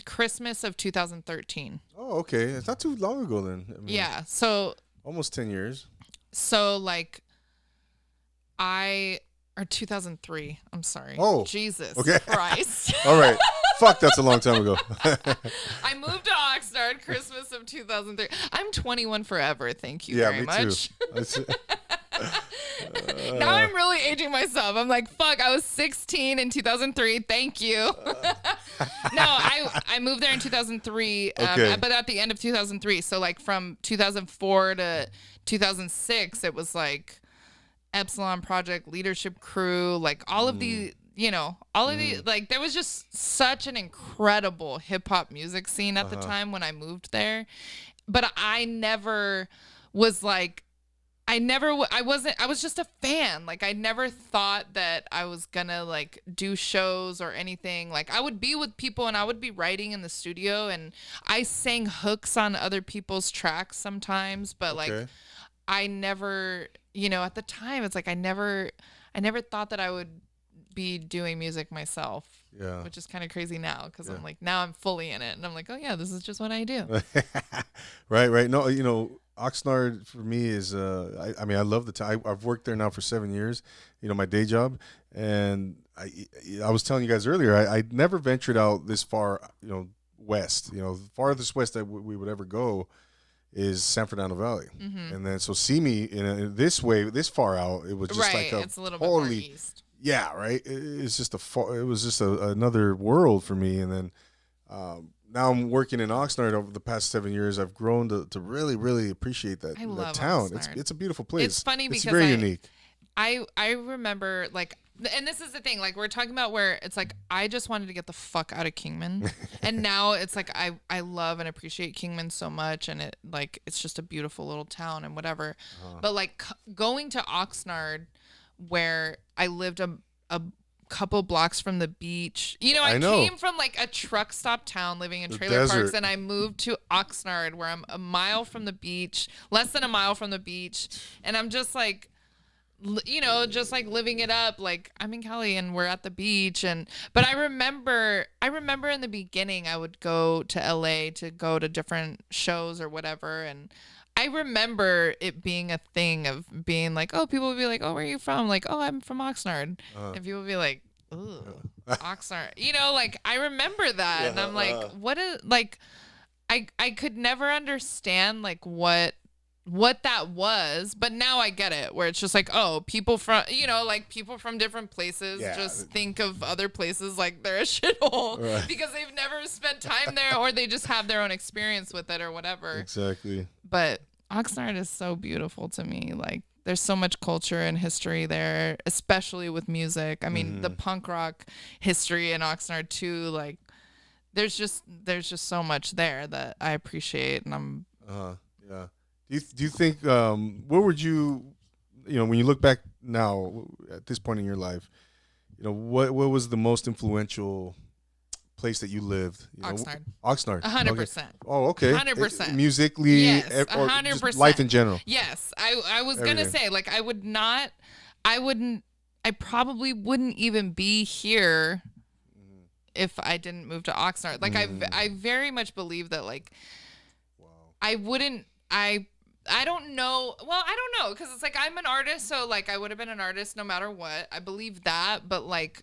Christmas of 2013. Oh, okay. It's not too long ago then. Yeah. So almost 10 years. So like, or 2003. I'm sorry. Oh, Jesus okay. Christ. All right. Fuck, that's a long time ago. I moved to Oxnard Christmas of 2003. I'm 21 forever. Thank you very much. Too. Now I'm really aging myself. I'm like, fuck, I was 16 in 2003. Thank you. No, I moved there in 2003, Okay. but at the end of 2003. So like from 2004 to 2006, it was like Epsilon Project, Leadership Crew, like all of the, all of the, like there was just such an incredible hip hop music scene at the time when I moved there. But I never was like, I was just a fan. Like I never thought that I was gonna like do shows or anything. Like I would be with people and I would be writing in the studio and I sang hooks on other people's tracks sometimes, but like I never, at the time it's like I never thought that I would be doing music myself. Yeah. Which is kind of crazy now because I'm like, now I'm fully in it and I'm like, oh yeah, this is just what I do. Right. No, Oxnard for me is, I mean, I love the town. I've worked there now for 7 years, my day job. And I was telling you guys earlier, I never ventured out this far, west, the farthest west that we would ever go is San Fernando Valley. Mm-hmm. And then, so see me in this way, this far out, it was just like it's a little bit more east. Yeah, right. It's just it was just another world for me. And then now I'm working in Oxnard over the past 7 years. I've grown to really, really appreciate that town. Oxnard. It's a beautiful place. It's funny because it's very unique. I remember like, and this is the thing, like we're talking about where it's like I just wanted to get the fuck out of Kingman, and now it's like I love and appreciate Kingman so much, and it's just a beautiful little town and whatever. But like going to Oxnard, where I lived a couple blocks from the beach. I came from like a truck stop town living in trailer parks, and I moved to Oxnard where I'm a mile from the beach, less than a mile from the beach, and I'm just like, just like living it up. Like I'm in Cali and we're at the beach, but I remember in the beginning I would go to LA to go to different shows or whatever, and I remember it being a thing of being like, oh, people would be like, oh, where are you from? Like, oh, I'm from Oxnard. And people would be like, ooh, Oxnard. Like, I remember that. And I'm like, what is, like, I could never understand, like, what that was. But now I get it, where it's just like, oh, people from, people from different places just think of other places like they're a shithole because they've never spent time there or they just have their own experience with it or whatever. Exactly. But Oxnard is so beautiful to me. Like there's so much culture and history there, especially with music. I mean, the punk rock history in Oxnard too. Like there's just so much there that I appreciate, and I'm. Yeah. Do you think what would you, when you look back now at this point in your life, what was the most influential place that you lived? Oxnard. Oxnard. 100%. Okay. Oh, okay. 100%. Musically, yes, or 100%. Just life in general. Yes, I was gonna say, like, I probably wouldn't even be here if I didn't move to Oxnard. Like I very much believe that, like, I wouldn't. I don't know. Well, I don't know, because it's like I'm an artist, so like I would have been an artist no matter what. I believe that, but like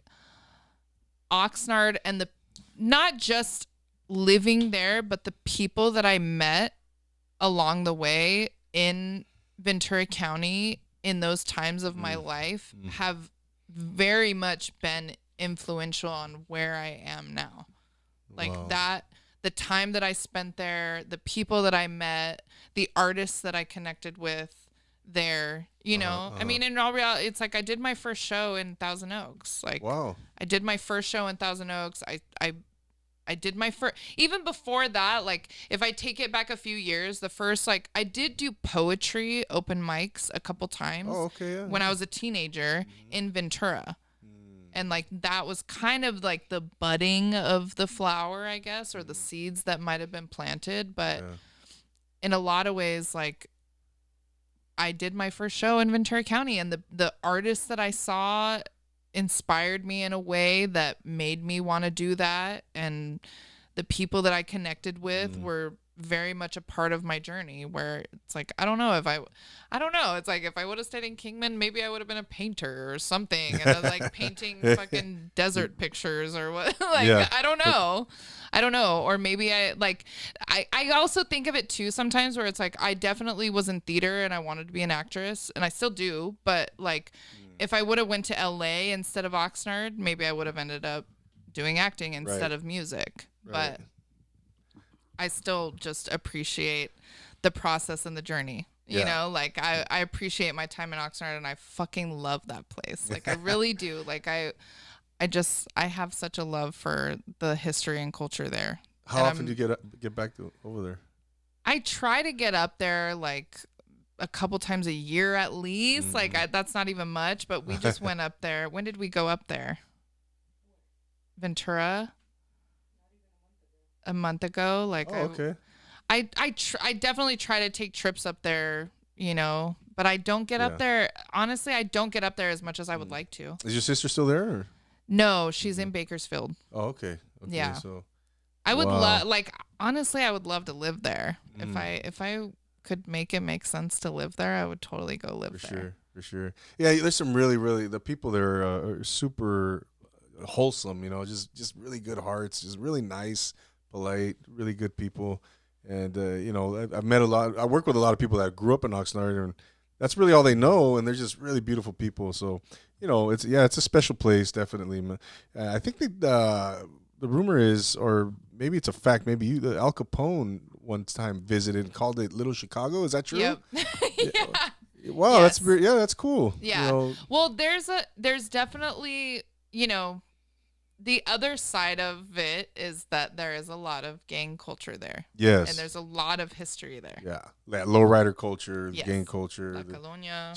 Oxnard and not just living there, but the people that I met along the way in Ventura County in those times of my life have very much been influential on where I am now. Like the time that I spent there, the people that I met, the artists that I connected with there, I mean, in all reality, it's like I did my first show in Thousand Oaks. Like, I did my first show in Thousand Oaks. I did my first, even before that, like if I take it back a few years, the first, like I did do poetry open mics a couple times when I was a teenager in Ventura. And like that was kind of like the budding of the flower, I guess, or the seeds that might have been planted. But in a lot of ways, like I did my first show in Ventura County, and the artists that I saw inspired me in a way that made me want to do that. And the people that I connected with were very much a part of my journey, where it's like, I don't know. It's like if I would have stayed in Kingman, maybe I would have been a painter or something, and I was like painting fucking desert pictures or what. Like, I don't know. Or maybe I also think of it too sometimes where it's like I definitely was in theater and I wanted to be an actress, and I still do, but like if I would have went to LA instead of Oxnard, maybe I would have ended up doing acting instead of music. But I still just appreciate the process and the journey. You know, like I appreciate my time in Oxnard, and I fucking love that place. Like I really do. Like I have such a love for the history and culture there. How often do you get back over there? I try to get up there like a couple times a year at least. Like that's not even much, but we just went up there. When did we go up there? Ventura? A month ago. Like, okay. I definitely try to take trips up there, you know, but I don't get up there. Honestly, I don't get up there as much as I would like to. Is your sister still there? Or? No, she's in Bakersfield. Oh, okay. Yeah. So I would love, like, honestly, I would love to live there. If I could make it make sense to live there, I would totally go live there. For sure. Yeah, there's some really, the people there are super wholesome, you know, just really good hearts, just really nice, polite, really good people. And, you know, I've met I work with a lot of people that grew up in Oxnard, and that's really all they know. And they're just really beautiful people. So, you know, it's a special place, definitely. I think the rumor is, or maybe it's a fact, maybe Al Capone one time visited and called it Little Chicago. Is that true? Yep. Yeah. Wow, yes. that's cool. Yeah. You know, well, there's definitely, you know, the other side of it is that there is a lot of gang culture there. Yes. And there's a lot of history there. Yeah. That lowrider culture, yes. gang culture. La Colonia.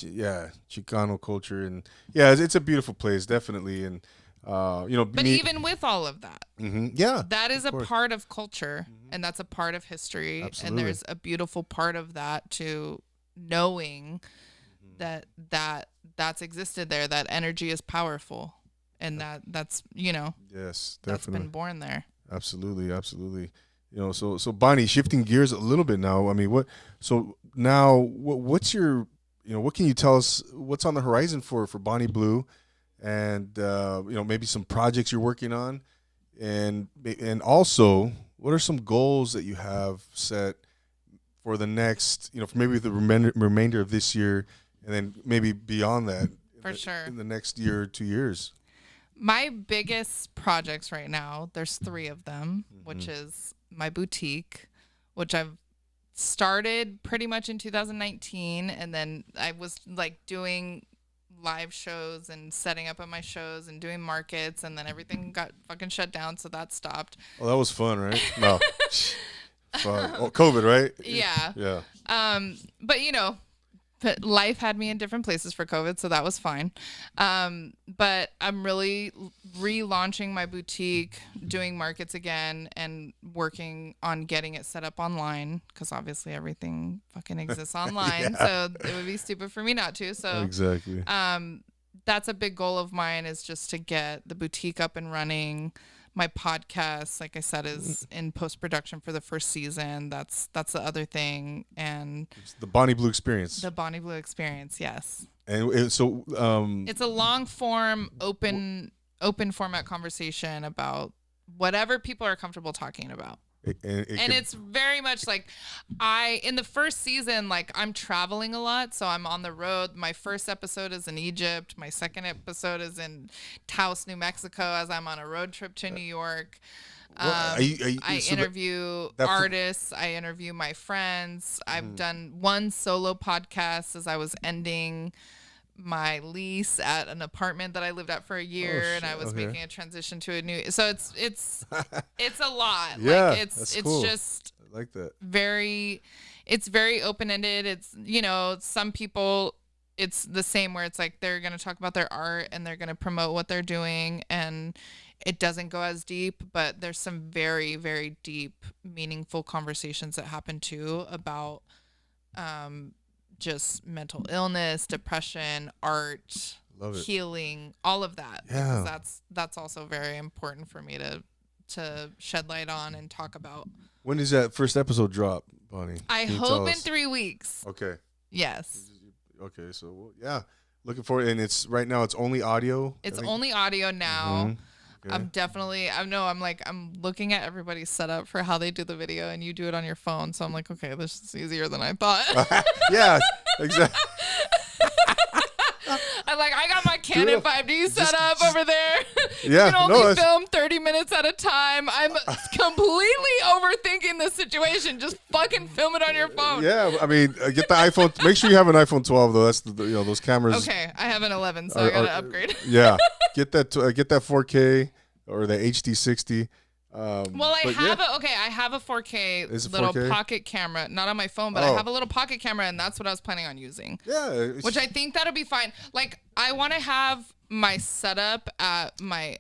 Chicano culture. And yeah, it's a beautiful place, definitely. And, you know. But even with all of that. Yeah. That is a part of culture, and that's a part of history. Absolutely. And there's a beautiful part of that to knowing that's existed there, that energy is powerful. And that's, you know, yes, definitely. That's been born there. Absolutely. You know, so Bonnie, shifting gears a little bit now. I mean, what's your, you know, what can you tell us? What's on the horizon for Bonnie Blue, and you know, maybe some projects you're working on, and also what are some goals that you have set for the next, you know, for maybe the remainder of this year, and then maybe beyond that. For sure. In the next year or 2 years. My biggest projects right now, there's 3 of them, which is my boutique, which I've started pretty much in 2019. And then I was like doing live shows and setting up at my shows and doing markets. And then everything got fucking shut down. So that stopped. Oh, that was fun, right? No. Fun. Oh, COVID, right? Yeah. Yeah. But you know, but life had me in different places for COVID, so that was fine. But I'm really relaunching my boutique, doing markets again, and working on getting it set up online, because obviously everything fucking exists online. So it would be stupid for me not to. So exactly. That's a big goal of mine, is just to get the boutique up and running. My podcast, like I said, is in post-production for the first season. That's the other thing. And it's the Bonnie Blue Experience. The Bonnie Blue Experience, yes. And so it's a long-form, open format conversation about whatever people are comfortable talking about. And it's very much like in the first season, like I'm traveling a lot, so I'm on the road. My first episode is in Egypt. My second episode is in Taos, New Mexico, as I'm on a road trip to New York. I interview artists. I interview my friends. I've done one solo podcast as I was ending my lease at an apartment that I lived at for a year, and I was making a transition to a new. So it's a lot. Yeah, like that's it's cool. just I like that. It's very open ended. It's, you know, some people, it's the same where it's like they're gonna talk about their art and they're gonna promote what they're doing, and it doesn't go as deep, but there's some very, very deep, meaningful conversations that happen too about just mental illness, depression, art, healing, all of that. Yeah. Because that's also very important for me to shed light on and talk about. When does that first episode drop, Bonnie? I hope in 3 weeks. Okay. Yes. Okay, so yeah, looking forward. And it's right now it's only audio. It's only audio now. Okay. I'm looking at everybody's setup for how they do the video, and you do it on your phone. So I'm like, okay, this is easier than I thought. Yeah, exactly. I'm like, I got my Canon 5D set up over there. Yeah, you can only film 30 minutes at a time. I'm completely overthinking the situation. Just fucking film it on your phone. Yeah, I mean, get the iPhone. Make sure you have an iPhone 12 though. That's those cameras. Okay, I have an 11, so I gotta upgrade. Yeah, get that 4K or the HD 60. Well, I have a 4K little 4K? pocket camera, not on my phone, but I have a little pocket camera, and that's what I was planning on using. Yeah, which I think that'll be fine. Like, I want to have my setup at my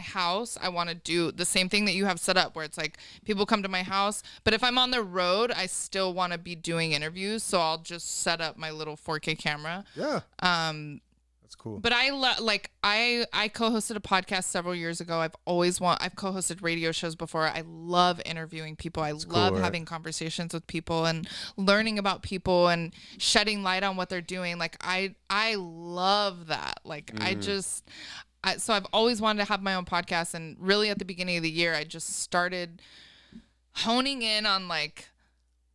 house. I want to do the same thing that you have set up, where it's like people come to my house, but if I'm on the road, I still want to be doing interviews, so I'll just set up my little 4K camera. Yeah. That's cool. But I co-hosted a podcast several years ago. I've co-hosted radio shows before. I love interviewing people. I love having conversations with people and learning about people and shedding light on what they're doing. Like I love that. Like so I've always wanted to have my own podcast, and really at the beginning of the year I just started honing in on like,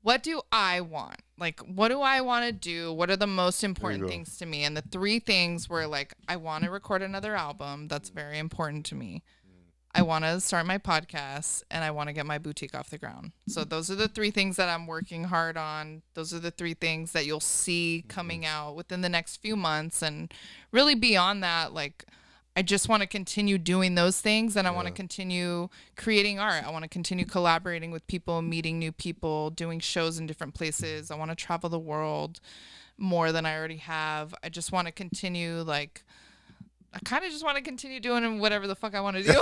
what do I want? Like, what do I want to do? What are the most important things to me? And the 3 things were like, I want to record another album. That's very important to me. I want to start my podcast, and I want to get my boutique off the ground. So those are the 3 things that I'm working hard on. Those are the 3 things that you'll see coming out within the next few months. And really beyond that, like, I just want to continue doing those things, and I want to continue creating art. I want to continue collaborating with people, meeting new people, doing shows in different places. I want to travel the world more than I already have. I just want to continue, like, I kind of just want to continue doing whatever the fuck I want to do.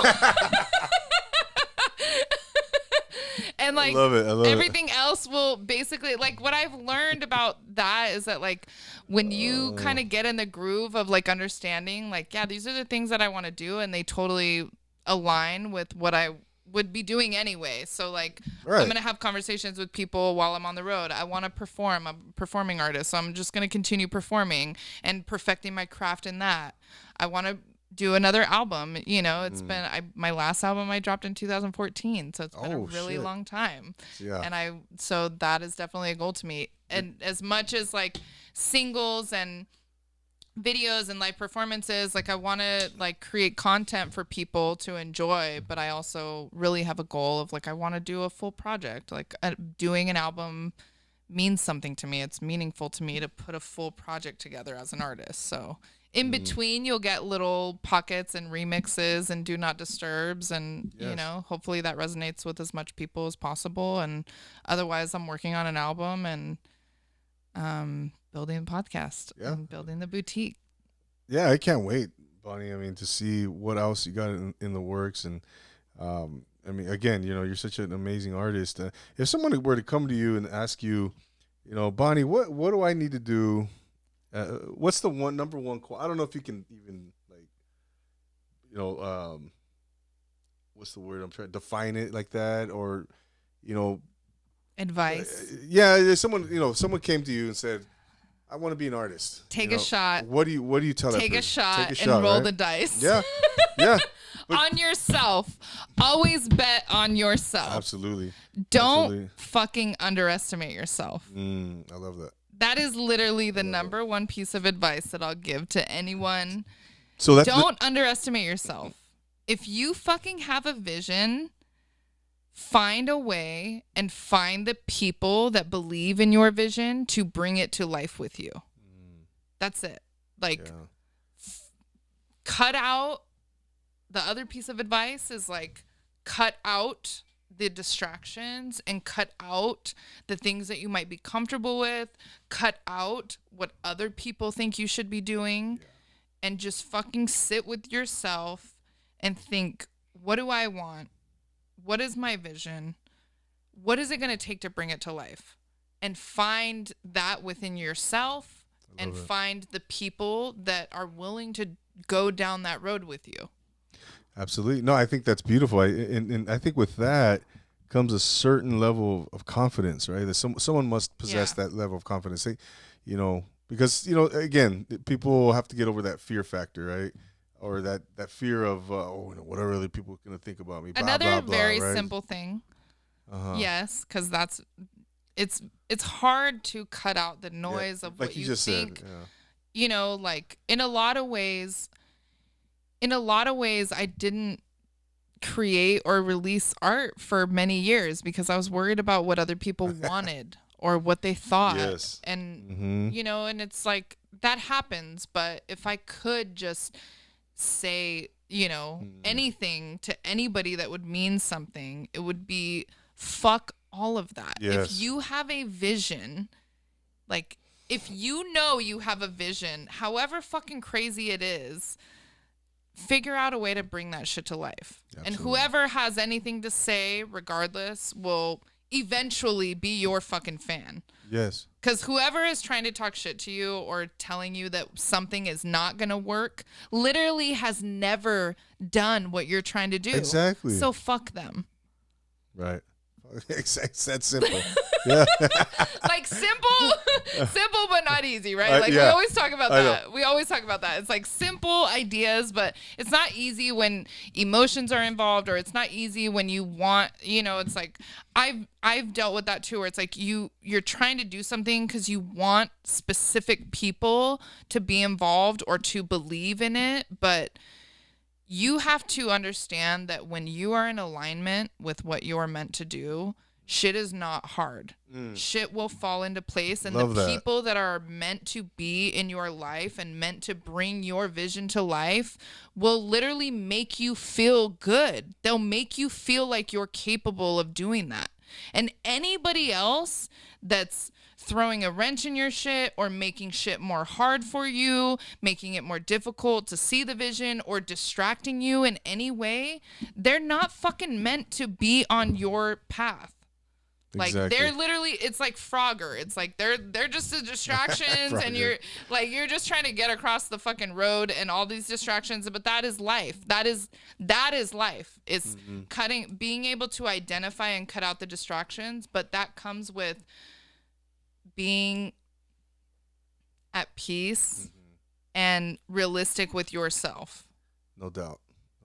And like, I love everything else will basically, like, what I've learned about that is that, like, when you kind of get in the groove of like understanding, like, yeah, these are the things that I want to do, and they totally align with what I would be doing anyway. So like, I'm going to have conversations with people while I'm on the road. I want to perform. I'm a performing artist, so I'm just going to continue performing and perfecting my craft in that. I want to do another album. You know, it's been my last album I dropped in 2014, so it's been a really long time. Yeah. And so that is definitely a goal to me. And as much as like singles and videos and live performances, like I want to like create content for people to enjoy, but I also really have a goal of like, I want to do a full project. Like doing an album means something to me. It's meaningful to me to put a full project together as an artist. So in between, you'll get little pockets and remixes and do not disturbs, and you know, hopefully that resonates with as much people as possible. And otherwise, I'm working on an album and building a podcast and building the boutique. Yeah, I can't wait, Bonnie. I mean, to see what else you got in the works. And I mean, again, you know, you're such an amazing artist. If someone were to come to you and ask you, you know, Bonnie, what do I need to do? What's the number one? I don't know if you can even like, you know, what's the word I'm trying to define it like that, or, you know, advice. Someone came to you and said, I want to be an artist. Take a shot. What do you tell that person? Take a shot and roll the dice. Yeah. Yeah. On yourself. Always bet on yourself. Absolutely. Don't fucking underestimate yourself. I love that. That is literally the number one piece of advice that I'll give to anyone. So don't underestimate yourself. If you fucking have a vision, find a way and find the people that believe in your vision to bring it to life with you. That's it. Like, cut out. The other piece of advice is like, cut out the distractions and cut out the things that you might be comfortable with. Cut out what other people think you should be doing, and just fucking sit with yourself and think, what do I want? What is my vision? What is it going to take to bring it to life? And find that within yourself, and find the people that are willing to go down that road with you. Absolutely. No, I think that's beautiful. And I think with that comes a certain level of confidence, right? That someone must possess that level of confidence. You know, because, you know, again, people have to get over that fear factor, right? Or that fear of, what are other people going to think about me? Blah, Another blah, blah, very right? simple thing. Yes, because it's hard to cut out the noise of like what you just think. said, You know, like in a lot of ways, in a lot of ways, I didn't create or release art for many years because I was worried about what other people wanted or what they thought. Yes. And, you know, and it's like that happens. But if I could just say, you know, anything to anybody that would mean something, it would be fuck all of that. Yes. If you have a vision, like if you know you have a vision, however fucking crazy it is, figure out a way to bring that shit to life. Absolutely. And whoever has anything to say, regardless, will eventually be your fucking fan. Yes. Because whoever is trying to talk shit to you or telling you that something is not going to work literally has never done what you're trying to do. Exactly. So fuck them. Right. It's that simple. Yeah. Like simple but not easy, right? Like yeah. we always talk about that. We always talk about that. It's like simple ideas, but it's not easy when emotions are involved, or it's not easy when you want, you know, it's like I've dealt with that too, where it's like you're trying to do something because you want specific people to be involved or to believe in it, but you have to understand that when you are in alignment with what you're meant to do, shit is not hard. Shit will fall into place. And Love the that. people that are meant to be in your life and meant to bring your vision to life will literally make you feel good. They'll make you feel like you're capable of doing that. And anybody else that's throwing a wrench in your shit or making shit more hard for you, making it more difficult to see the vision, or distracting you in any way, they're not fucking meant to be on your path. Like Exactly. they're literally, it's like Frogger. It's like they're just the distractions and you're just trying to get across the fucking road and all these distractions, but that is life. That is life. It's being able to identify and cut out the distractions, but that comes with being at peace and realistic with yourself. No doubt.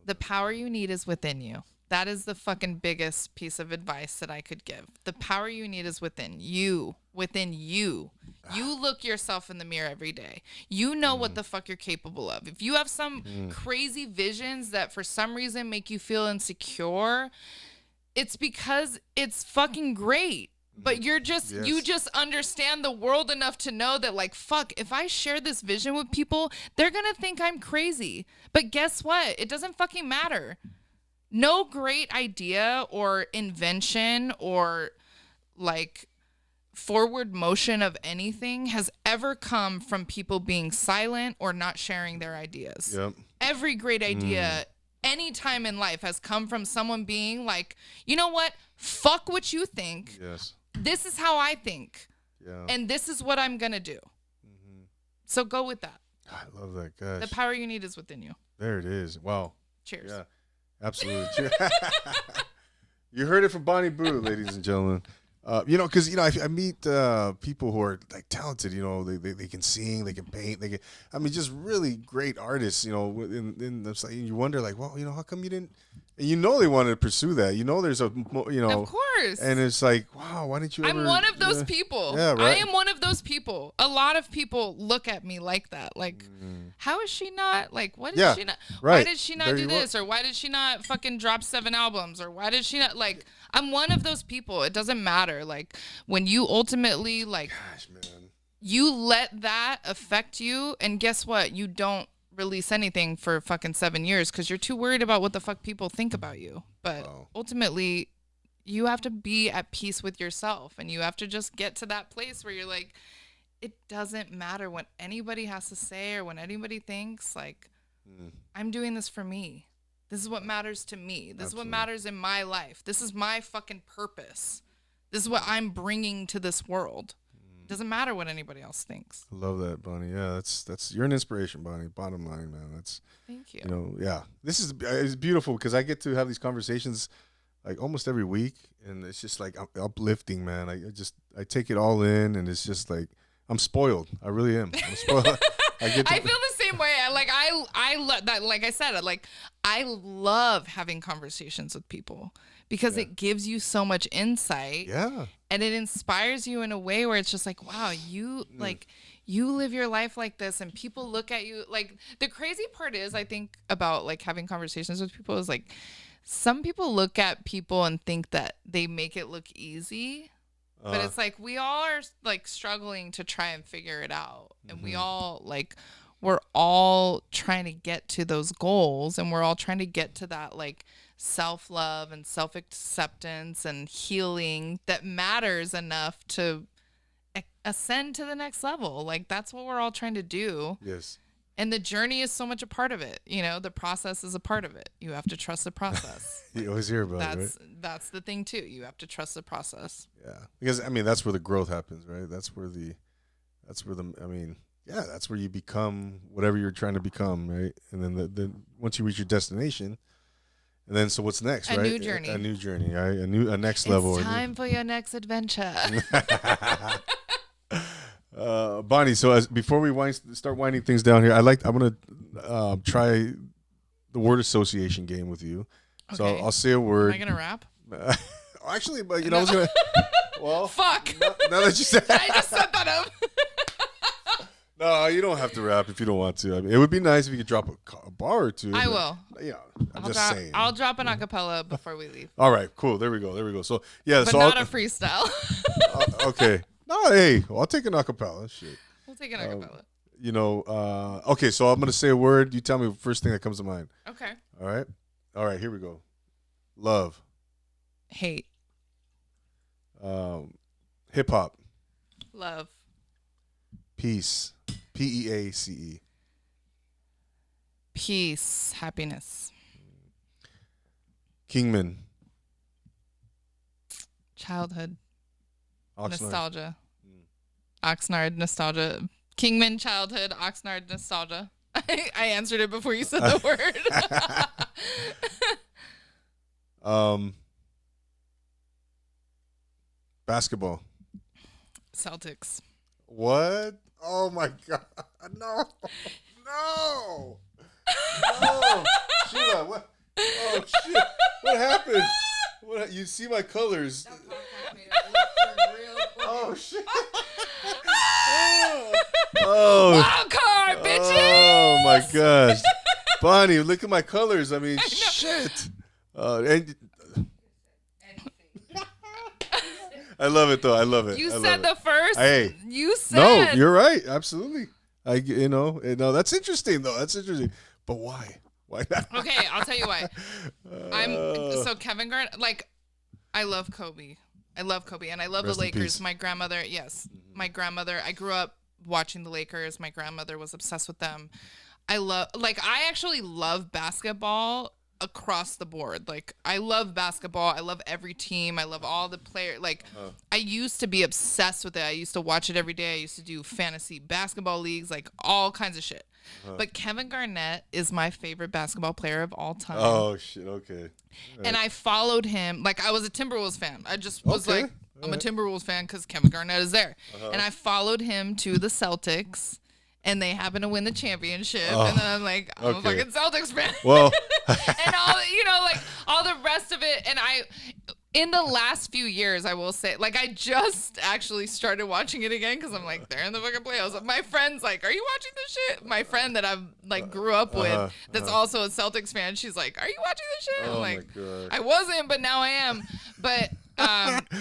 The power you need is within you. That is the fucking biggest piece of advice that I could give. The power you need is within you. Within you. You look yourself in the mirror every day. You know what the fuck you're capable of. If you have some crazy visions that for some reason make you feel insecure, it's because it's fucking great. But you just understand the world enough to know that, like, fuck, if I share this vision with people, they're going to think I'm crazy. But guess what? It doesn't fucking matter. No great idea or invention or, like, forward motion of anything has ever come from people being silent or not sharing their ideas. Yep. Every great idea any time in life has come from someone being like, you know what? Fuck what you think. Yes. This is how I think. Yeah. And this is what I'm going to do. So go with that. I love that. Gosh. The power you need is within you. There it is. Wow. Cheers. Yeah. Absolutely. You heard it from Bonnie Boo, ladies and gentlemen. You know, because, you know, I meet people who are, like, talented, you know, they can sing, they can paint, just really great artists, you know, and it's like, you wonder, like, well, you know, how come you didn't, and you know they wanted to pursue that. You know there's a, you know. Of course. And it's like, wow, why didn't you ever. I'm one of those people. Yeah, right. I am one of those people. A lot of people look at me like that. Like, how is she not, like, what is she not, right. why did she not do this? Or why did she not fucking drop 7 albums? Or why did she not, like, I'm one of those people. It doesn't matter. Like, when you ultimately, like, gosh, man, you let that affect you, and guess what? You don't release anything for fucking 7 years because you're too worried about what the fuck people think about you. But ultimately, you have to be at peace with yourself, and you have to just get to that place where you're like, it doesn't matter what anybody has to say or what anybody thinks. Like, I'm doing this for me. This is what matters to me. This is what matters in my life. This is my fucking purpose. This is what I'm bringing to this world. It doesn't matter what anybody else thinks. I love that, Bonnie. Yeah, that's you're an inspiration, Bonnie. Bottom line, man. That's thank you. You know, yeah. This is it's beautiful because I get to have these conversations like almost every week, and it's just like uplifting, man. I take it all in, and it's just like I'm spoiled. I really am. I'm spoiled. I feel the same way. I love that. Like I said, I love having conversations with people because it gives you so much insight. Yeah. And it inspires you in a way where it's just like, wow, you like you live your life like this and people look at you like the crazy part is I think about like having conversations with people is like some people look at people and think that they make it look easy. But it's like we all are like struggling to try and figure it out. And we all like we're all trying to get to those goals and we're all trying to get to that like self-love and self-acceptance and healing that matters enough to ascend to the next level. Like that's what we're all trying to do. Yes. And the journey is so much a part of it. You know, the process is a part of it. You have to trust the process. You always hear about it, right? That's the thing too. You have to trust the process. Yeah. Because I mean that's where the growth happens, right? That's where that's where you become whatever you're trying to become, right? And then the once you reach your destination, and then so what's next, right? A new journey. A new journey, right? A next level. It's time for your next adventure. Bonnie, so before we start winding things down here, I'm gonna try the word association game with you. Okay. So I'll say a word. Am I gonna rap? Actually, but I was gonna. Well, fuck. Now that you said, I just set that up. No, you don't have to rap if you don't want to. I mean, it would be nice if you could drop a bar or two. I will. Yeah, I'm just saying. I'll drop an acapella before we leave. All right, cool. There we go. So yeah, but not a freestyle. Okay. No, hey, I'll take an acapella. Shit. We'll take an acapella. Okay, so I'm gonna say a word. You tell me the first thing that comes to mind. Okay. All right. Here we go. Love. Hate. Hip hop. Love. Peace. Peace. Peace. Happiness. Kingman. Childhood. Oxnard. Nostalgia. Oxnard. Nostalgia. Kingman. Childhood. Oxnard. Nostalgia. I answered it before you said the word. Basketball. Celtics. What? Oh my God! No! Sheila, what? Oh shit! What happened? What? You see my colors? Oh shit! Wild card, bitches! Oh my gosh, Bonnie, look at my colors. I mean, shit. And I love it though. I love it. You said the first. Hey, you said. No, you're right. Absolutely. No, that's interesting though. That's interesting. But why? Why not? Okay, I'll tell you why. So Kevin Garnett. Like, I love Kobe. And I love the Lakers. My grandmother. Yes, my grandmother. I grew up watching the Lakers. My grandmother was obsessed with them. I actually love basketball across the board. Like, I love basketball. I love every team. I love all the players. Like, I used to be obsessed with it. I used to watch it every day. I used to do fantasy basketball leagues, like all kinds of shit. But Kevin Garnett is my favorite basketball player of all time. Oh, shit. Okay. Right. And I followed him. Like, I was a Timberwolves fan. I just was like, I'm a Timberwolves fan because Kevin Garnett is there. And I followed him to the Celtics. And they happen to win the championship, and then I'm like, I'm a fucking Celtics fan. Well, and all the rest of it. And in the last few years, I will say, like, I just actually started watching it again because I'm like, they're in the fucking playoffs. My friend's like, are you watching this shit? My friend that I've like grew up with, that's also a Celtics fan, she's like, are you watching this shit? I'm like, I wasn't, but now I am. But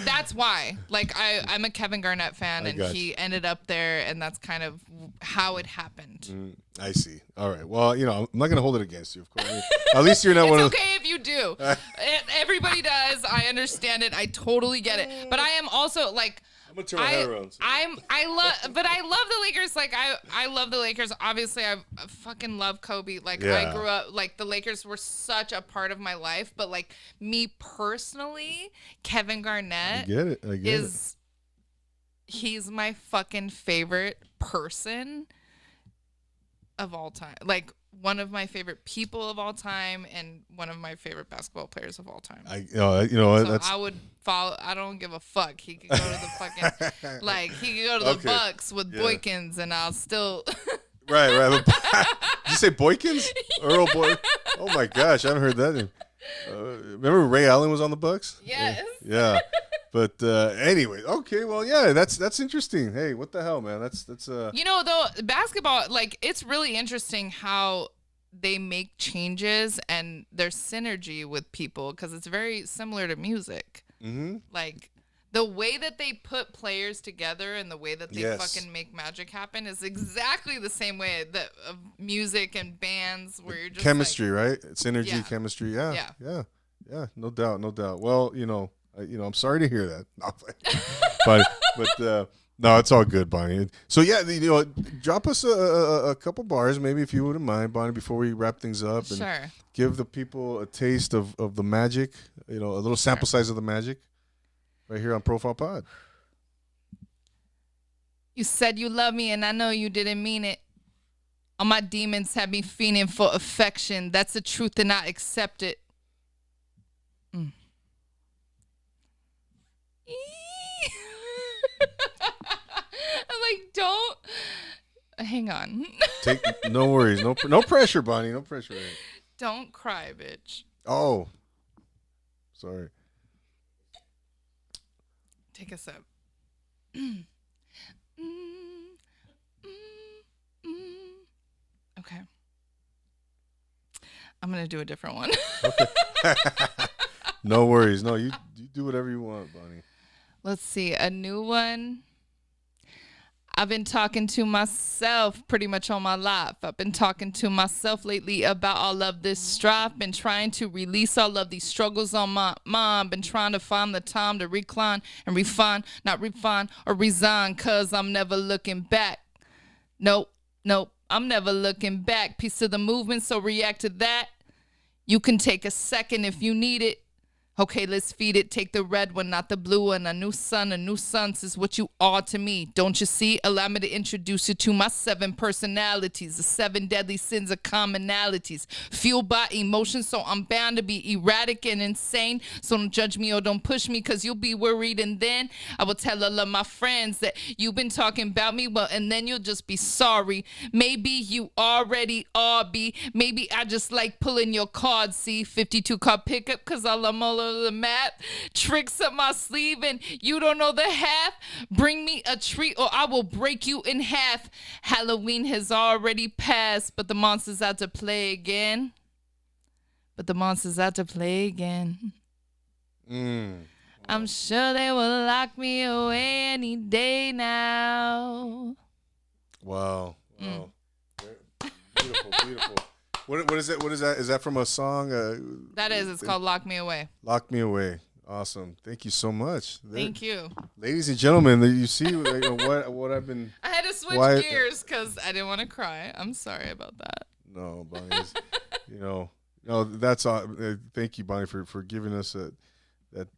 that's why. Like, I'm a Kevin Garnett fan, and he ended up there, and that's kind of how it happened. I see. All right. Well, I'm not going to hold it against you, of course. At least you're not one of It's okay if you do. Everybody does. I understand it. I totally get it. But I am also, like, I'm gonna turn my head around. I love the Lakers. Like, I love the Lakers. Obviously, I fucking love Kobe. Like, I grew up, like, the Lakers were such a part of my life. But, like, me personally, Kevin Garnett he's my fucking favorite person of all time. Like, one of my favorite people of all time, and one of my favorite basketball players of all time. I would follow. I don't give a fuck. He could go to the fucking he could go to the Bucks with Boykins, and I'll still. Right. Did you say Boykins? Earl Boy. Oh my gosh, I haven't heard that name. Remember Ray Allen was on the Bucks? Yes. Yeah. But anyway, okay, well, yeah, that's interesting. Hey, what the hell, man? That's You know, though, basketball, like, it's really interesting how they make changes and there's synergy with people because it's very similar to music. mm-hmm. Like, the way that they put players together and the way that they Yes. fucking make magic happen is exactly the same way that of music and bands where you're just chemistry, like, right? Synergy, Yeah. chemistry. Yeah, Yeah. yeah, yeah. No doubt, no doubt. Well, I'm sorry to hear that. No, but no, it's all good, Bonnie. So yeah, drop us a couple bars, maybe if you wouldn't mind, Bonnie, before we wrap things up, and Sure. give the people a taste of the magic. A little sample size of the magic, right here on Profile Pod. You said you love me, and I know you didn't mean it. All my demons have me fiending for affection. That's the truth, and I accept it. Mm. I'm like, don't. Hang on. No worries, no pressure, Bonnie, no pressure. Don't cry, bitch. Oh, sorry. Take a sip. Okay. I'm going to do a different one. No worries. No, you do whatever you want, Bonnie. Let's see. A new one. I've been talking to myself pretty much all my life. I've been talking to myself lately about all of this strife. Been trying to release all of these struggles on my mind. Been trying to find the time to recline and refine, not refine or resign, cause I'm never looking back. Nope, I'm never looking back. Piece of the movement, so react to that. You can take a second if you need it. Okay, let's feed it. Take the red one, not the blue one. A new sun's is what you are to me. Don't you see? Allow me to introduce you to my 7 personalities. The 7 deadly sins of commonalities. Fueled by emotions, so I'm bound to be erratic and insane. So don't judge me or don't push me, because you'll be worried. And then I will tell all of my friends that you've been talking about me. Well, and then you'll just be sorry. Maybe you already are, B. Maybe I just like pulling your cards, see? 52 card pickup, because I'm all over the map. Tricks up my sleeve and you don't know the half. Bring me a treat or I will break you in half. Halloween has already passed, but the monster's out to play again. I'm sure they will lock me away any day now. Wow. Beautiful. What is it? What is that? Is that from a song? It's called Lock Me Away. Lock Me Away. Awesome. Thank you so much. Thank you. Ladies and gentlemen, you see what I've been... I had to switch gears because I didn't want to cry. I'm sorry about that. No, Bonnie, no, that's all. Thank you, Bonnie, for giving us that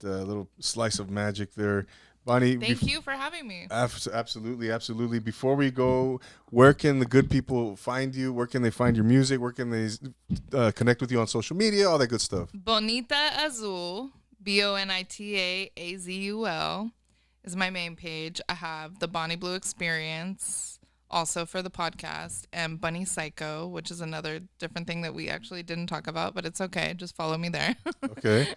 little slice of magic there. Bonnie, thank you for having me. Absolutely. Before we go, where can the good people find you? Where can they find your music? Where can they connect with you on social media? All that good stuff. Bonita Azul, Bonita Azul, is my main page. I have the Bonnie Blue Experience, also for the podcast, and Bunny Psycho, which is another different thing that we actually didn't talk about, but it's okay. Just follow me there. Okay.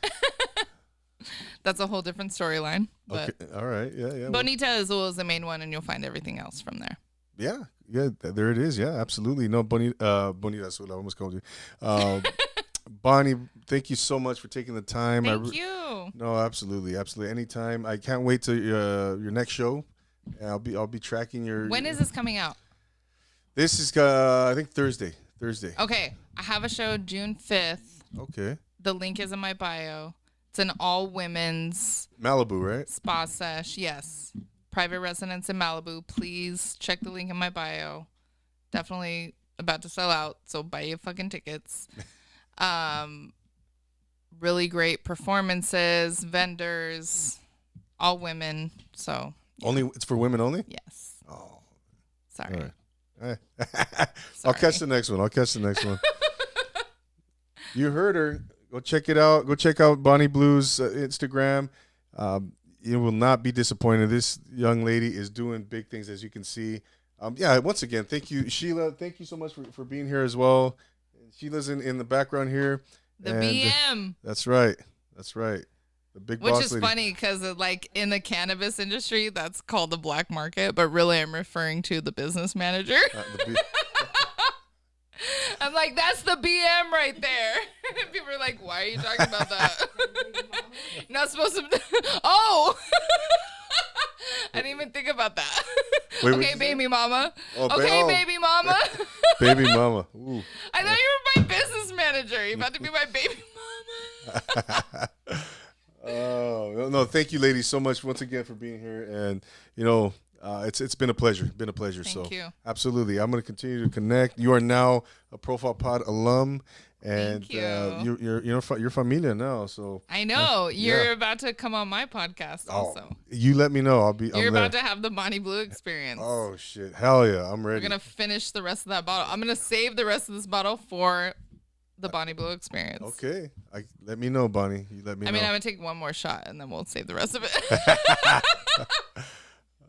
That's a whole different storyline. Okay. All right. Yeah. Bonita Azul is the main one, and you'll find everything else from there. Yeah. There it is. Yeah, absolutely. No, Bonita Azul. I almost called you. Bonnie, thank you so much for taking the time. Thank you. No, absolutely. Anytime. I can't wait to your next show. I'll be tracking your. When is this coming out? This is I think Thursday. Okay, I have a show June 5th. Okay. The link is in my bio. It's an all women's Malibu, right? Spa sesh. Yes. Private residence in Malibu. Please check the link in my bio. Definitely about to sell out, so buy your fucking tickets. Really great performances, vendors, all women. So yeah. It's for women only? Yes. Oh. Sorry. All right. I'll catch the next one. You heard her. Go check it out. Go check out Bonnie Blue's Instagram. You will not be disappointed. This young lady is doing big things, as you can see. Once again, thank you, Sheila. Thank you so much for being here as well. Sheila's in the background here. The BM. That's right. The big Which boss is lady. funny because, like, in the cannabis industry, that's called the black market, but really I'm referring to the business manager. I'm like, that's the BM right there. People are like, why are you talking about that? Not supposed to. Oh! I didn't even think about that. Wait, okay, baby mama. Oh, okay, baby mama. Baby mama. Ooh. I thought you were my business manager. You're about to be my baby mama. Oh no! Thank you, ladies, so much once again for being here, and it's been a pleasure. Thank you. Absolutely, I'm going to continue to connect. You are now a Profile Pod alum, and Thank you. you're familia now. So I know you're about to come on my podcast. Also, you let me know. You're about to have the Bonnie Blue experience. Oh shit! Hell yeah! I'm ready. We're gonna finish the rest of that bottle. I'm gonna save the rest of this bottle for the Bonnie Blue experience. Okay. Let me know, Bonnie. You let me know. I mean, I'm going to take one more shot and then we'll save the rest of it.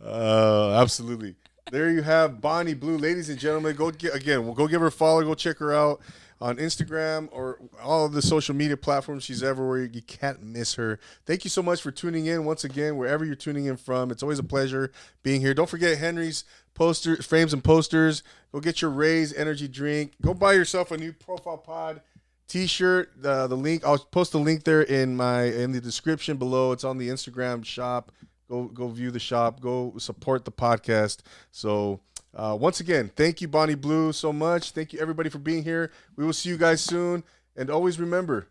Absolutely. There you have Bonnie Blue. Ladies and gentlemen, we'll go give her a follow. Go check her out on Instagram or all of the social media platforms. She's everywhere. You can't miss her. Thank you so much for tuning in once again, wherever you're tuning in from. It's always a pleasure being here. Don't forget Henry's frames and posters. Go get your Raise energy drink. Go buy yourself a new Profile Pod t-shirt. The link, I'll post a link there in the description below. It's on the Instagram shop. Go view the shop. Go support the podcast. So once again, thank you, Bonnie Blue, so much. Thank you, everybody, for being here. We will see you guys soon. And always remember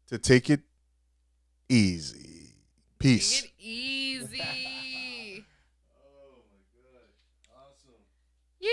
to take it easy. Peace. Take it easy. Oh, my gosh. Awesome. Yee.